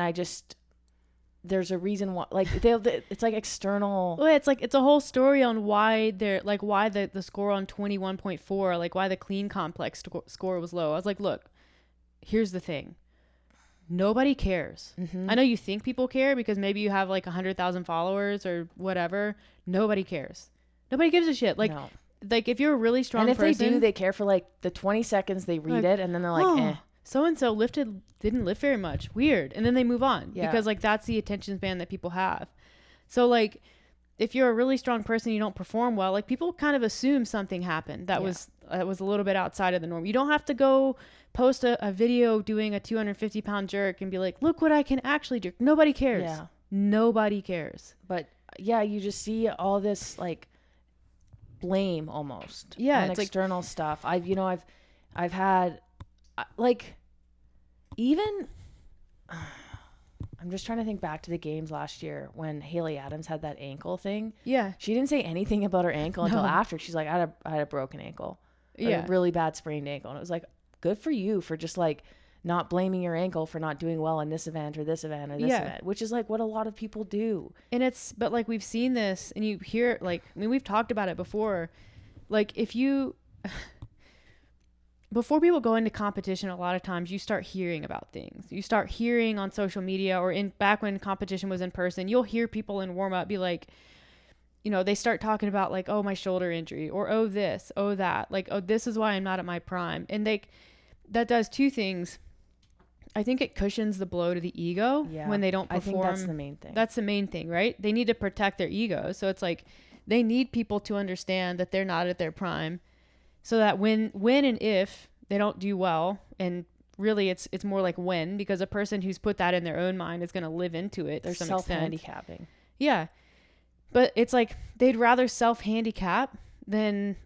there's a reason why, like, it's like external. Well, it's a whole story on why the score on 21.4, like why the clean complex score was low. I was like, look, here's the thing. Nobody cares. Mm-hmm. I know you think people care because maybe you have like 100,000 followers or whatever. Nobody cares. Nobody gives a shit. Like, like if you're a really strong person. And if they do, they care for like the 20 seconds they read it and then they're like, eh. So-and-so didn't lift very much. Weird. And then they move on because like that's the attention span that people have. So like if you're a really strong person, you don't perform well, like people kind of assume something happened that was a little bit outside of the norm. You don't have to go post a video doing a 250-pound jerk and be like, look what I can actually do. Nobody cares. Yeah. Nobody cares. But yeah, you just see all this like blame almost. Yeah. On external stuff. I've had like, even I'm just trying to think back to the games last year when Haley Adams had that ankle thing. Yeah. She didn't say anything about her ankle until after. She's like, I had a broken ankle. A really bad sprained ankle. And it was like, good for you for just like not blaming your ankle for not doing well in this event or this event or this event, which is like what a lot of people do. And but like we've seen this and you hear like, I mean, we've talked about it before. Like if you, before people go into competition, a lot of times you start hearing about things. You start hearing on social media or back when competition was in person, you'll hear people in warm up be like, you know, they start talking about like, oh, my shoulder injury or, oh, this, oh, that, like, oh, this is why I'm not at my prime. And that does two things. I think it cushions the blow to the ego when they don't perform. I think that's the main thing. That's the main thing, right? They need to protect their ego. So it's like they need people to understand that they're not at their prime, so that when and if they don't do well, and really it's more like when, because a person who's put that in their own mind is going to live into it. They're self-handicapping. Yeah. But it's like they'd rather self-handicap than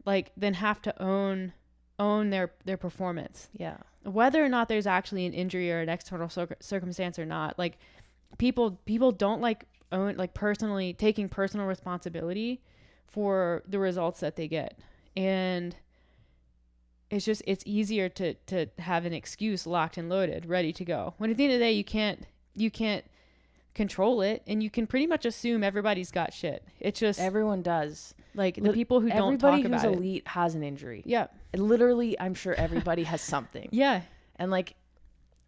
have to own their performance. Yeah. Whether or not there's actually an injury or an external circumstance or not, like people don't like personally taking personal responsibility for the results that they get. And it's easier to have an excuse locked and loaded, ready to go. When at the end of the day, you can't control it, and you can pretty much assume everybody's got shit. It's just everyone does. Like the people who don't talk about it. Everybody who's elite has an injury. Yeah. Literally, I'm sure everybody has something. Yeah. And like,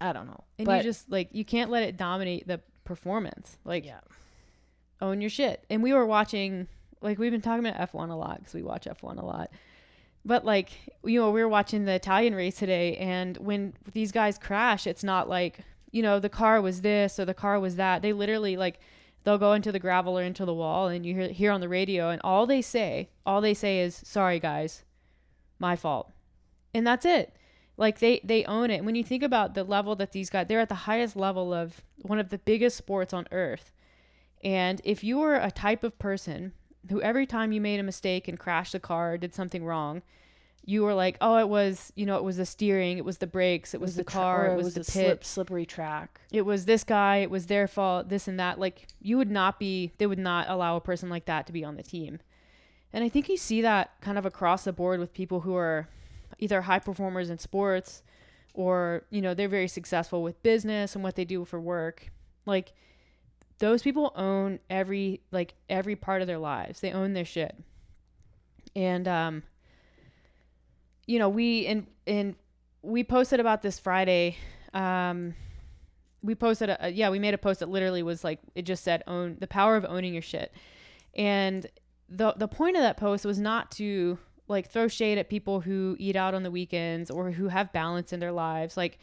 I don't know. And you just like, you can't let it dominate the performance. Like, own your shit. And we were watching, like, we've been talking about F1 a lot because we watch F1 a lot. But like, you know, we were watching the Italian race today, and when these guys crash, it's not like, you know, the car was this or the car was that. They literally like, they'll go into the gravel or into the wall, and you hear on the radio, and all they say is, sorry guys, my fault. And that's it. Like they own it. And when you think about the level that these guys, they're at the highest level of one of the biggest sports on earth. And if you were a type of person who every time you made a mistake and crashed the car or did something wrong, you were like, oh, it was the steering, it was the brakes, it was the car, it was the pit, slippery track. It was this guy, it was their fault, this and that. Like they would not allow a person like that to be on the team. And I think you see that kind of across the board with people who are either high performers in sports or, you know, they're very successful with business and what they do for work. Like those people own every part of their lives. They own their shit. And, you know, we posted about this Friday. We posted we made a post that literally was like, it just said, own the power of owning your shit. And the point of that post was not to like throw shade at people who eat out on the weekends or who have balance in their lives. Like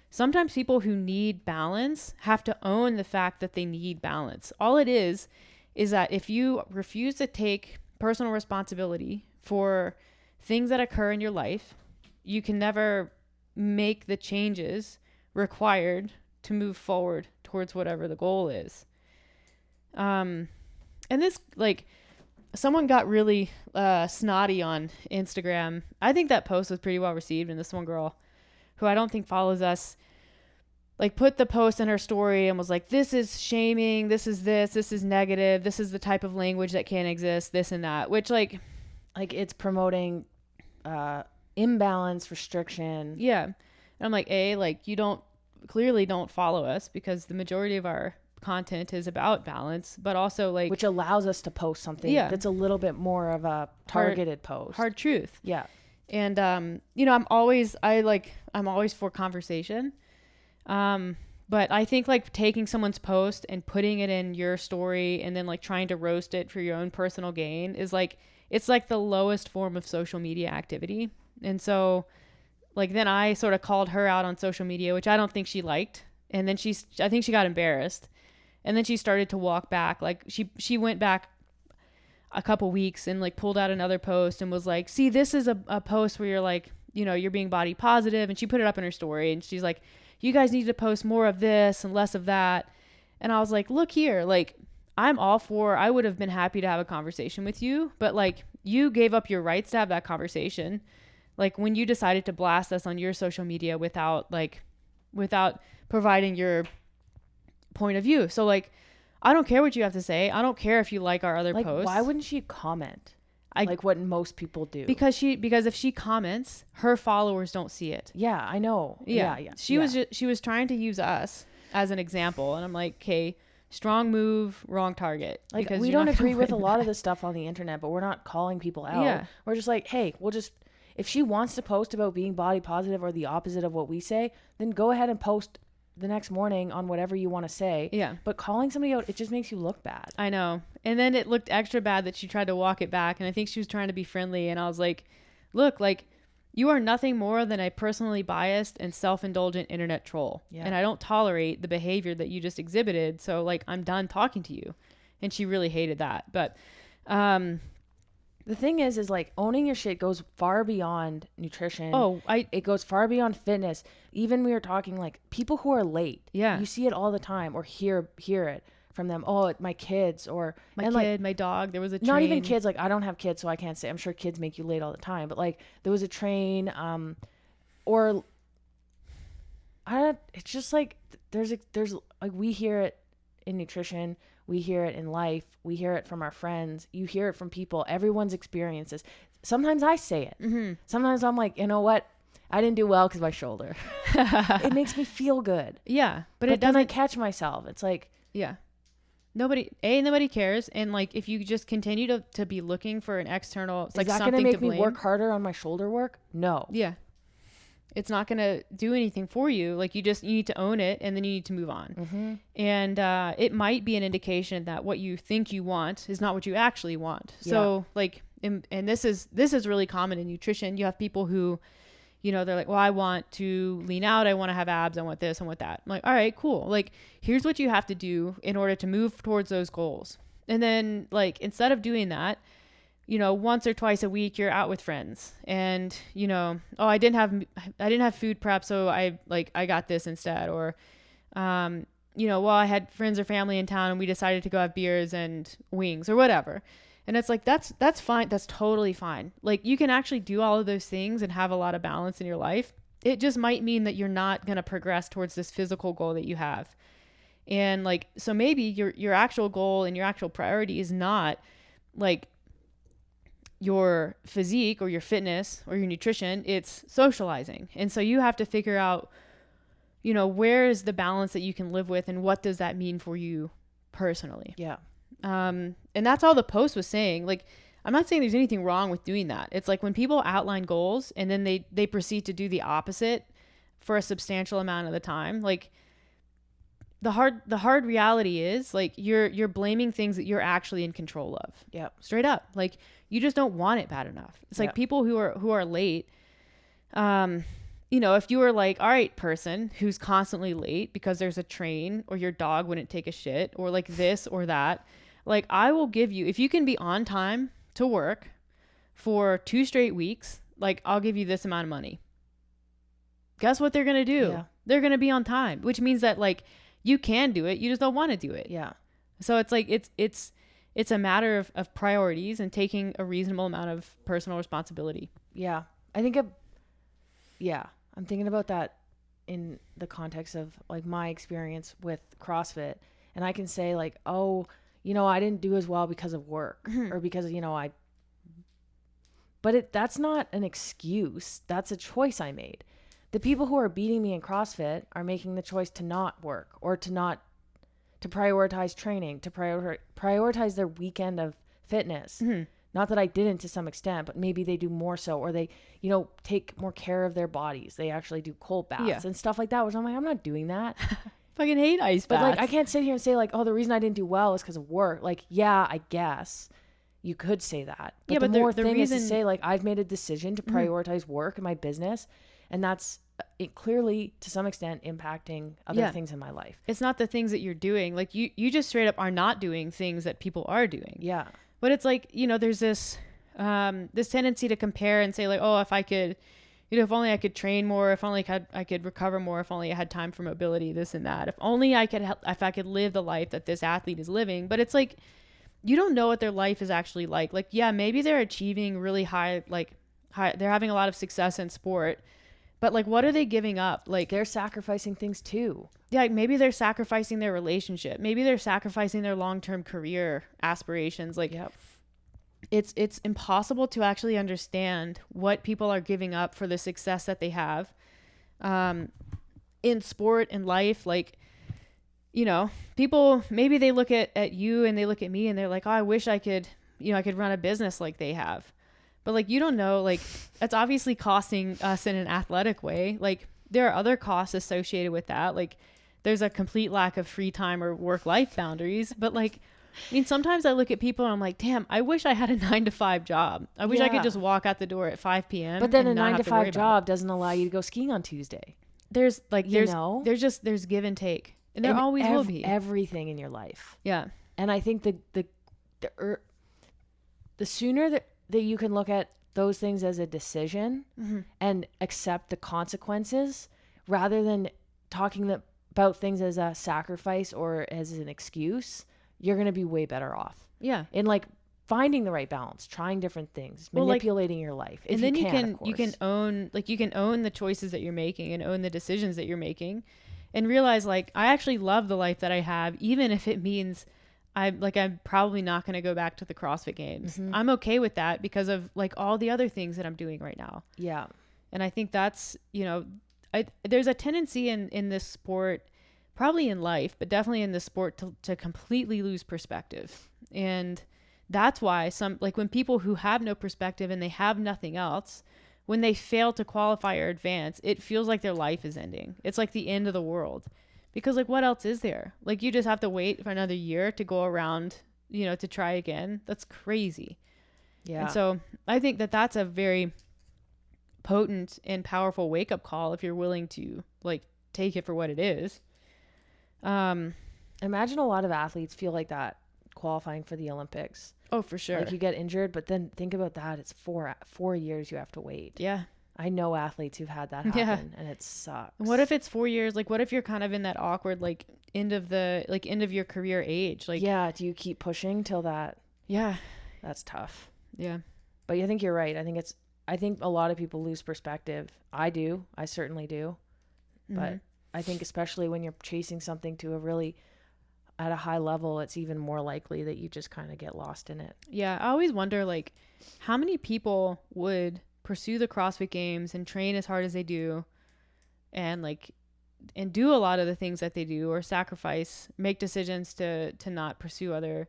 sometimes people who need balance have to own the fact that they need balance. All it is that if you refuse to take personal responsibility for things that occur in your life, you can never make the changes required to move forward towards whatever the goal is. And this, like, someone got really snotty on Instagram. I think that post was pretty well received, and this one girl, who I don't think follows us, like put the post in her story and was like, this is shaming, this is negative, this is the type of language that can't exist, this and that, which like it's promoting imbalance, restriction. Yeah. And I'm like, like you clearly don't follow us, because the majority of our content is about balance, but also like, which allows us to post something that's a little bit more of a targeted post. Hard truth. Yeah. And you know, I'm always for conversation. But I think like taking someone's post and putting it in your story and then like trying to roast it for your own personal gain is like, it's like the lowest form of social media activity. And so like, then I sort of called her out on social media, which I don't think she liked. And then I think she got embarrassed, and then she started to walk back. Like she went back a couple weeks and like pulled out another post and was like, see, this is a post where you're like, you know, you're being body positive. And she put it up in her story, and she's like, you guys need to post more of this and less of that. And I was like, look here, like I would have been happy to have a conversation with you, but like you gave up your rights to have that conversation. Like when you decided to blast us on your social media without providing your point of view. So like, I don't care what you have to say. I don't care if you like our other posts. Why wouldn't she comment? like what most people do. Because if she comments, her followers don't see it. Yeah, I know. Yeah. She was trying to use us as an example, and I'm like, okay, strong move, wrong target. Like, we don't agree with a lot of the stuff on the internet, but we're not calling people out. Yeah. We're just like, hey, if she wants to post about being body positive or the opposite of what we say, then go ahead and post the next morning on whatever you want to say. Yeah. But calling somebody out, it just makes you look bad. I know. And then it looked extra bad that she tried to walk it back. And I think she was trying to be friendly. And I was like, look, like, you are nothing more than a personally biased and self-indulgent internet troll. Yeah. And I don't tolerate the behavior that you just exhibited. So, like, I'm done talking to you. And she really hated that. But the thing is like, owning your shit goes far beyond nutrition. It goes far beyond fitness. Even we were talking like people who are late. Yeah. You see it all the time or hear it from them. Oh, my kids or my dog. There was a train. Not even kids. Like, I don't have kids, so I can't say. I'm sure kids make you late all the time. But like, there was a train, it's just like there's like, we hear it in nutrition. We hear it in life. We hear it from our friends. You hear it from people. Everyone's experiences. Sometimes I say it. Mm-hmm. Sometimes I'm like, you know what? I didn't do well because my shoulder. It makes me feel good. Yeah. But it doesn't. Then I catch myself. It's like. Yeah. Nobody cares. And like, if you just continue to be looking for an external, it's like something to blame. Is that going to make me work harder on my shoulder work? No. Yeah. It's not going to do anything for you. Like, you need to own it, and then you need to move on. Mm-hmm. And it might be an indication that what you think you want is not what you actually want. Yeah. So like, and this is really common in nutrition. You have people who, you know, they're like, well, I want to lean out. I want to have abs. I want this. I want that. I'm like, all right, cool. Like, here's what you have to do in order to move towards those goals. And then, like, instead of doing that, you know, once or twice a week, you're out with friends and, you know, oh, I didn't have food prep. So I got this instead. Or, you know, well, I had friends or family in town and we decided to go have beers and wings or whatever. And it's like, that's fine. That's totally fine. Like, you can actually do all of those things and have a lot of balance in your life. It just might mean that you're not going to progress towards this physical goal that you have. And like, so maybe your actual goal and your actual priority is not like your physique or your fitness or your nutrition, it's socializing. And so you have to figure out, you know, where is the balance that you can live with and what does that mean for you personally? Yeah. And that's all the post was saying. Like, I'm not saying there's anything wrong with doing that. It's like when people outline goals and then they proceed to do the opposite for a substantial amount of the time, like the hard reality is like you're blaming things that you're actually in control of. Yeah. Straight up. Like, you just don't want it bad enough. It's like people who are late, you know, if you were like, all right, person who's constantly late because there's a train or your dog wouldn't take a shit or like this or that, like, I will give you, if you can be on time to work for 2 straight weeks, like, I'll give you this amount of money. Guess what they're going to do? Yeah. They're going to be on time, which means that like you can do it. You just don't want to do it. Yeah. So it's like, it's a matter of priorities and taking a reasonable amount of personal responsibility. Yeah. I think I'm thinking about that in the context of like my experience with CrossFit. And I can say like, oh, you know, I didn't do as well because of work or because, you know, that's not an excuse. That's a choice I made. The people who are beating me in CrossFit are making the choice to not work or to prioritize training, to prioritize their weekend of fitness. Mm-hmm. Not that I didn't to some extent, but maybe they do more so, or they, you know, take more care of their bodies. They actually do cold baths and stuff like that, which I'm like, I'm not doing that. Fucking hate ice baths. But like, I can't sit here and say like, oh, the reason I didn't do well is because of work. Like, yeah, I guess you could say that. But the more thing is to say like, I've made a decision to prioritize work and my business, and that's it clearly to some extent impacting other things in my life. It's not the things that you're doing. Like, you just straight up are not doing things that people are doing. Yeah. But it's like, you know, there's this tendency to compare and say like, oh, if I could, you know, if only I could train more, if only I could recover more, if only I had time for mobility, this and that, if only I could live the life that this athlete is living. But it's like, you don't know what their life is actually like. Like, yeah, maybe they're achieving really high, they're having a lot of success in sport, but like, what are they giving up? Like, they're sacrificing things too. Yeah, like maybe they're sacrificing their relationship. Maybe they're sacrificing their long-term career aspirations. Like, it's impossible to actually understand what people are giving up for the success that they have in sport and life. Like, you know, people, maybe they look at you and they look at me and they're like, oh, I wish I could, you know, I could run a business like they have. But like, you don't know, like, that's obviously costing us in an athletic way. Like, there are other costs associated with that. Like, there's a complete lack of free time or work-life boundaries. But like, I mean, sometimes I look at people and I'm like, damn, I wish I had a 9 to 5 job. I wish I could just walk out the door at 5 p.m. But then and a not 9 have to to worry 5 about job it. doesn't allow you to go skiing on Tuesday. There's like, You know? there's give and take. And there always will be. Everything in your life. Yeah. And I think the sooner that you can look at those things as a decision and accept the consequences rather than talking about things as a sacrifice or as an excuse, you're going to be way better off. Yeah. In like finding the right balance, trying different things, manipulating your life. And then you can own the choices that you're making and own the decisions that you're making and realize like, I actually love the life that I have, even if it means I'm probably not going to go back to the CrossFit games. I'm okay with that because of like all the other things that I'm doing right now. Yeah. And I think that's, you know, there's a tendency in this sport, probably in life, but definitely in this sport to completely lose perspective. And that's why when people who have no perspective and they have nothing else, when they fail to qualify or advance, it feels like their life is ending. It's like the end of the world. Because like, what else is there? Like, you just have to wait for another year to go around, you know, to try again. That's crazy. Yeah. And so I think that that's a very potent and powerful wake up call if you're willing to like take it for what it is. Imagine a lot of athletes feel like that qualifying for the Olympics. Oh, for sure. Like you get injured, but then think about that. It's 4 years you have to wait. Yeah. I know athletes who've had that happen and it sucks. What if it's 4 years? Like, what if you're kind of in that awkward, like end of your career age? Like, yeah. Do you keep pushing till that? Yeah. That's tough. Yeah. But I think you're right. I think a lot of people lose perspective. I do. I certainly do. But I think especially when you're chasing something to at a high level, it's even more likely that you just kind of get lost in it. Yeah. I always wonder, like, how many people would pursue the CrossFit games and train as hard as they do and do a lot of the things that they do or make decisions to not pursue other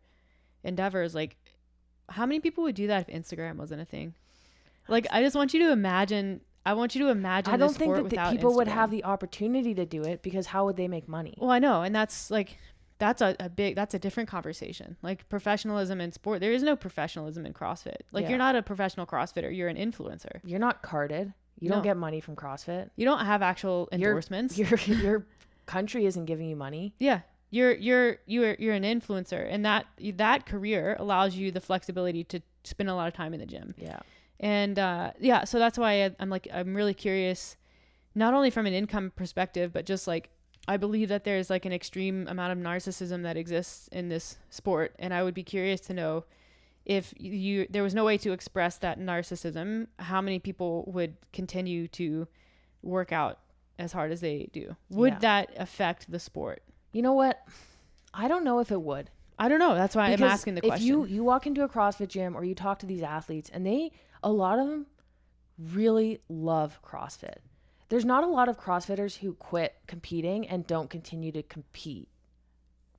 endeavors. Like, how many people would do that if Instagram wasn't a thing? Like, I just want you to imagine. I want you to imagine. I don't think that people Instagram would have the opportunity to do it because how would they make money? Well, I know. And that's a different conversation. Like, professionalism in sport. There is no professionalism in CrossFit. Like, You're not a professional CrossFitter. You're an influencer. You're not carded. You don't get money from CrossFit. You don't have actual endorsements. Your country isn't giving you money. Yeah. You're an influencer, and that career allows you the flexibility to spend a lot of time in the gym. Yeah. And so that's why I'm really curious, not only from an income perspective, but just like, I believe that there's like an extreme amount of narcissism that exists in this sport. And I would be curious to know if there was no way to express that narcissism, how many people would continue to work out as hard as they do? Would that affect the sport? You know what? I don't know if it would. I don't know. That's why I'm asking the question. If you walk into a CrossFit gym or you talk to these athletes and a lot of them really love CrossFit. There's not a lot of CrossFitters who quit competing and don't continue to compete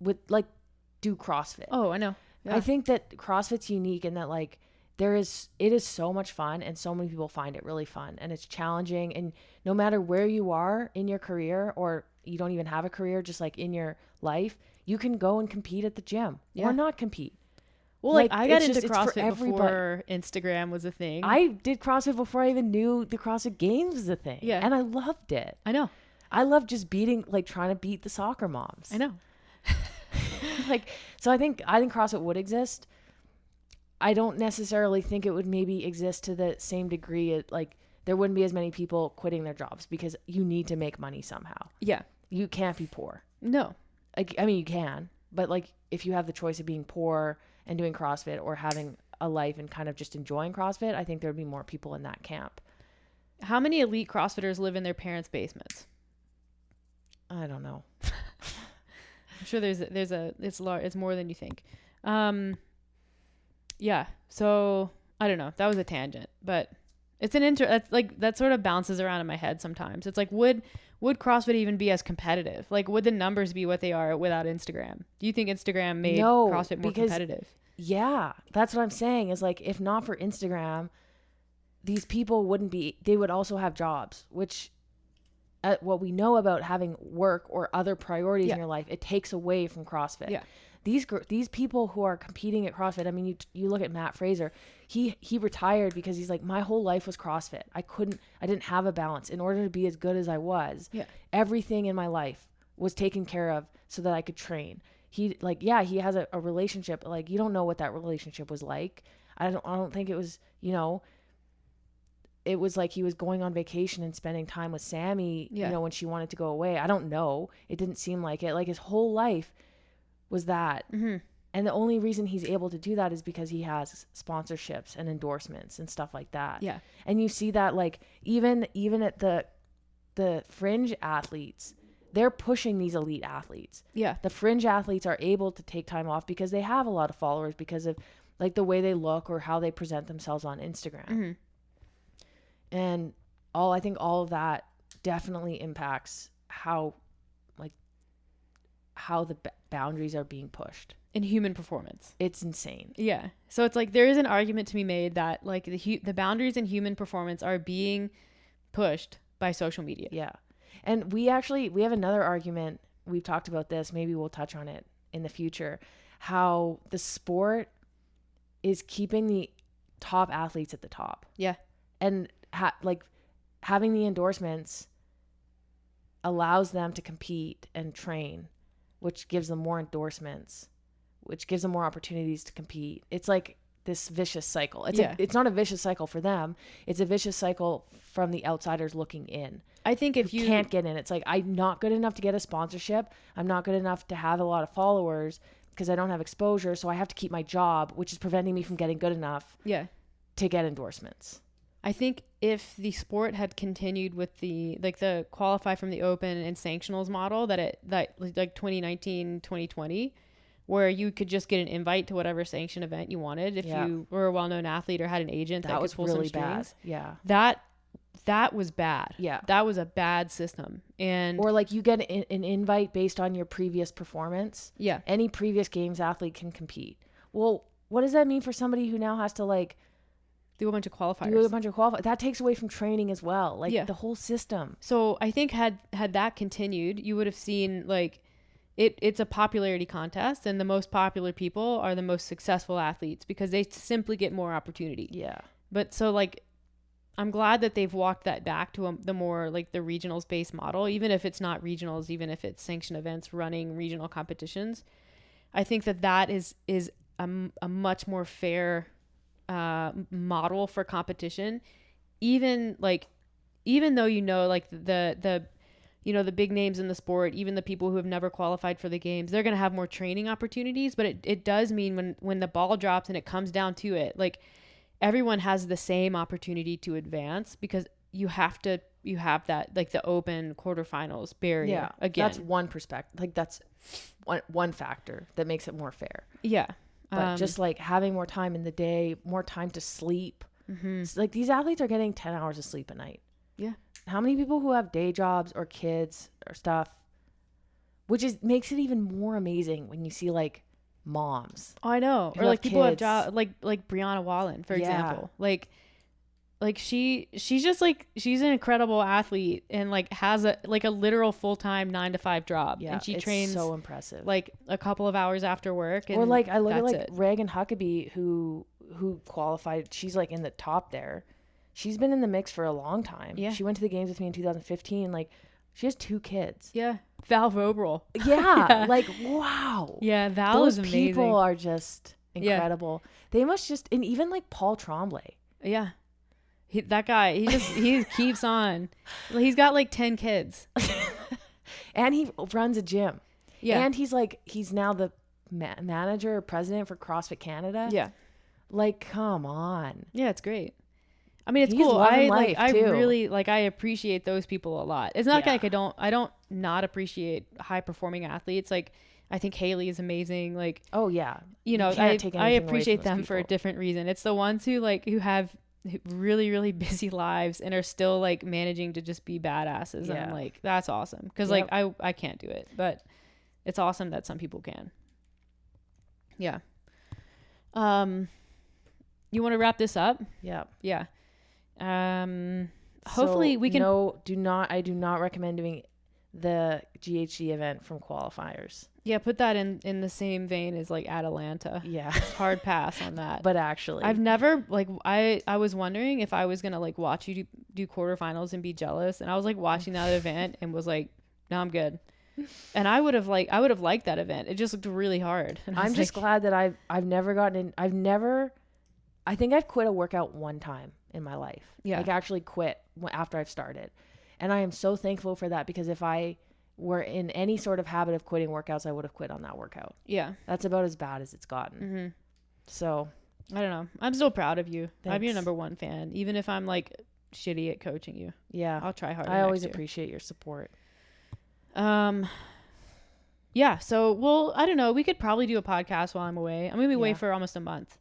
do CrossFit. Oh, I know. Yeah. I think that CrossFit's unique in that like it is so much fun and so many people find it really fun and it's challenging, and no matter where you are in your career or you don't even have a career, just like in your life, you can go and compete at the gym or not compete. Well, like I got into CrossFit before Instagram was a thing. I did CrossFit before I even knew the CrossFit Games was a thing. Yeah. And I loved it. I know. I love just trying to beat the soccer moms. I know. So I think CrossFit would exist. I don't necessarily think it would maybe exist to the same degree. There wouldn't be as many people quitting their jobs because you need to make money somehow. Yeah. You can't be poor. No. I mean, you can, but if you have the choice of being poor and doing CrossFit or having a life and kind of just enjoying CrossFit, I think there'd be more people in that camp. How many elite CrossFitters live in their parents' basements? I don't know. I'm sure it's more than you think. Yeah. So I don't know. That was a tangent, but it's that's like, that sort of bounces around in my head sometimes. It's like, would CrossFit even be as competitive? Like, would the numbers be what they are without Instagram? Do you think Instagram made No, CrossFit more because competitive? yeah, that's what I'm saying is like, if not for Instagram, these people wouldn't be, they would also have jobs, which what we know about having work or other priorities in your life, it takes away from CrossFit. Yeah. These people who are competing at CrossFit, I mean, you look at Matt Fraser, he retired because he's like, my whole life was CrossFit. I didn't have a balance. In order to be as good as I was, everything in my life was taken care of so that I could train. He has a relationship, like, you don't know what that relationship was like. I don't think it was, it was like he was going on vacation and spending time with Sammy, when she wanted to go away. I don't know. It didn't seem like it. Like, his whole life was that. Mm-hmm. And the only reason he's able to do that is because he has sponsorships and endorsements and stuff like that. Yeah. And you see that, like, even at the fringe athletes, they're pushing these elite athletes. Yeah. The fringe athletes are able to take time off because they have a lot of followers, because of like the way they look or how they present themselves on Instagram. Mm-hmm. And I think all of that definitely impacts how the boundaries are being pushed in human performance. It's insane. Yeah. So it's like, there is an argument to be made that like the boundaries in human performance are being pushed by social media. Yeah. And we have another argument. We've talked about this. Maybe we'll touch on it in the future. How the sport is keeping the top athletes at the top. Yeah. And having the endorsements allows them to compete and train, which gives them more endorsements, which gives them more opportunities to compete. It's like this vicious cycle. It's not a vicious cycle for them. It's a vicious cycle from the outsiders looking in. I think if you can't get in, it's like, I'm not good enough to get a sponsorship. I'm not good enough to have a lot of followers because I don't have exposure. So I have to keep my job, which is preventing me from getting good enough to get endorsements. I think if the sport had continued with the qualify from the open and sanctionals model that like 2019, 2020, where you could just get an invite to whatever sanction event you wanted if you were a well-known athlete or had an agent that was could pull really some strings. Bad. Yeah. That was bad. Yeah. That was a bad system. Or like you get an invite based on your previous performance. Yeah. Any previous games athlete can compete. Well, what does that mean for somebody who now has to like do a bunch of qualifiers? That takes away from training as well. Like the whole system. So I think had that continued, you would have seen like it's a popularity contest, and the most popular people are the most successful athletes because they simply get more opportunity. Yeah. But so like, I'm glad that they've walked that back to the more like the regionals based model, even if it's not regionals, even if it's sanctioned events running regional competitions. I think that is a much more fair model for competition, even though like the big names in the sport, even the people who have never qualified for the games, they're going to have more training opportunities. But it does mean when the ball drops and it comes down to it, like everyone has the same opportunity to advance because you have that like the open quarterfinals barrier. Yeah, again, that's one perspective. Like that's one factor that makes it more fair. Yeah. But just like having more time in the day, more time to sleep. Mm-hmm. Like these athletes are getting 10 hours of sleep a night. Yeah. How many people who have day jobs or kids or stuff, makes it even more amazing when you see like moms. Oh, I know. Or like people kids. Have jobs, like Brianna Wallen, for example. Like she's just like, she's an incredible athlete and like has a literal full-time 9-to-5 job. Yeah, and she trains so impressive. Like a couple of hours after work. And or like I look at like Reagan Huckabee who qualified. She's like in the top there. She's been in the mix for a long time. Yeah. She went to the games with me in 2015. Like she has 2 kids. Yeah. Val Vobrel. Yeah. Like, wow. Yeah. Val is amazing. Those people are just incredible. Yeah. They must just, and even like Paul Tremblay. Yeah. That guy, he keeps on. He's got like 10 kids. And he runs a gym. Yeah. And he's now the manager or president for CrossFit Canada. Yeah. Like, come on. Yeah, it's great. I mean, it's cool. I really I appreciate those people a lot. It's not like I don't not appreciate high performing athletes. Like I think Haley is amazing. Like, Oh yeah. you know, can't take I anything away appreciate from those them for a people. different reason. It's the ones who have really, really busy lives and are still like managing to just be badasses. And I'm Yeah. like, that's awesome. Because Yep. like I can't do it, but it's awesome that some people can. Yeah. You want to wrap this up? Yeah. Yeah. Hopefully So, we can. No, I do not recommend doing the GHD event from qualifiers. Yeah, put that in the same vein as like Atalanta. Yeah. Hard pass on that. But actually, I've never like I was wondering if I was gonna like watch you do quarterfinals and be jealous, and I was like watching that event and was like, no, I'm good. And I would have liked that event. It just looked really hard. And I'm just glad that I've never gotten in. I think I've quit a workout one time in my life. Yeah. Like actually quit after I've started. And I am so thankful for that, because if I were in any sort of habit of quitting workouts, I would have quit on that workout. Yeah. That's about as bad as it's gotten. Mm-hmm. So I don't know. I'm still proud of you. I'm your Thanks. number one fan, even if I'm like shitty at coaching you. yeah, I'll try harder. I always next year. appreciate your support. Yeah. So I don't know. We could probably do a podcast while I'm away. I'm gonna be away Yeah. for almost a month.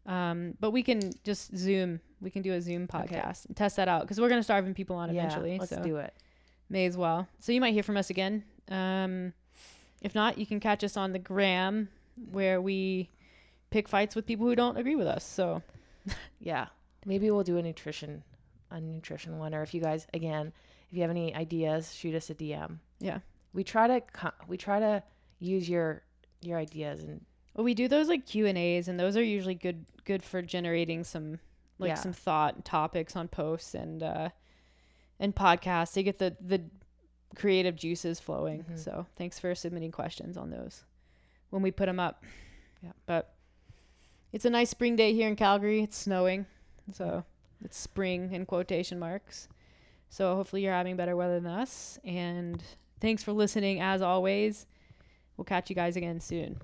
But we can just Zoom. We can do a Zoom podcast and test that out, because we're gonna start having people on eventually. Let's so do it. may as well. So you might hear from us again. If not, you can catch us on the gram, where we pick fights with people who don't agree with us. So Yeah, maybe we'll do a nutrition one, or if you guys, again, if you have any ideas, shoot us a DM. yeah. We try to use your ideas, and Well, we do those like Q&As, and those are usually good for generating some some thought and topics on posts and podcasts. They get the creative juices flowing. Mhm. So thanks for submitting questions on those when we put them up. Yeah. But it's a nice spring day here in Calgary. It's snowing, so it's spring in quotation marks. So hopefully you're having better weather than us. And thanks for listening as always. We'll catch you guys again soon.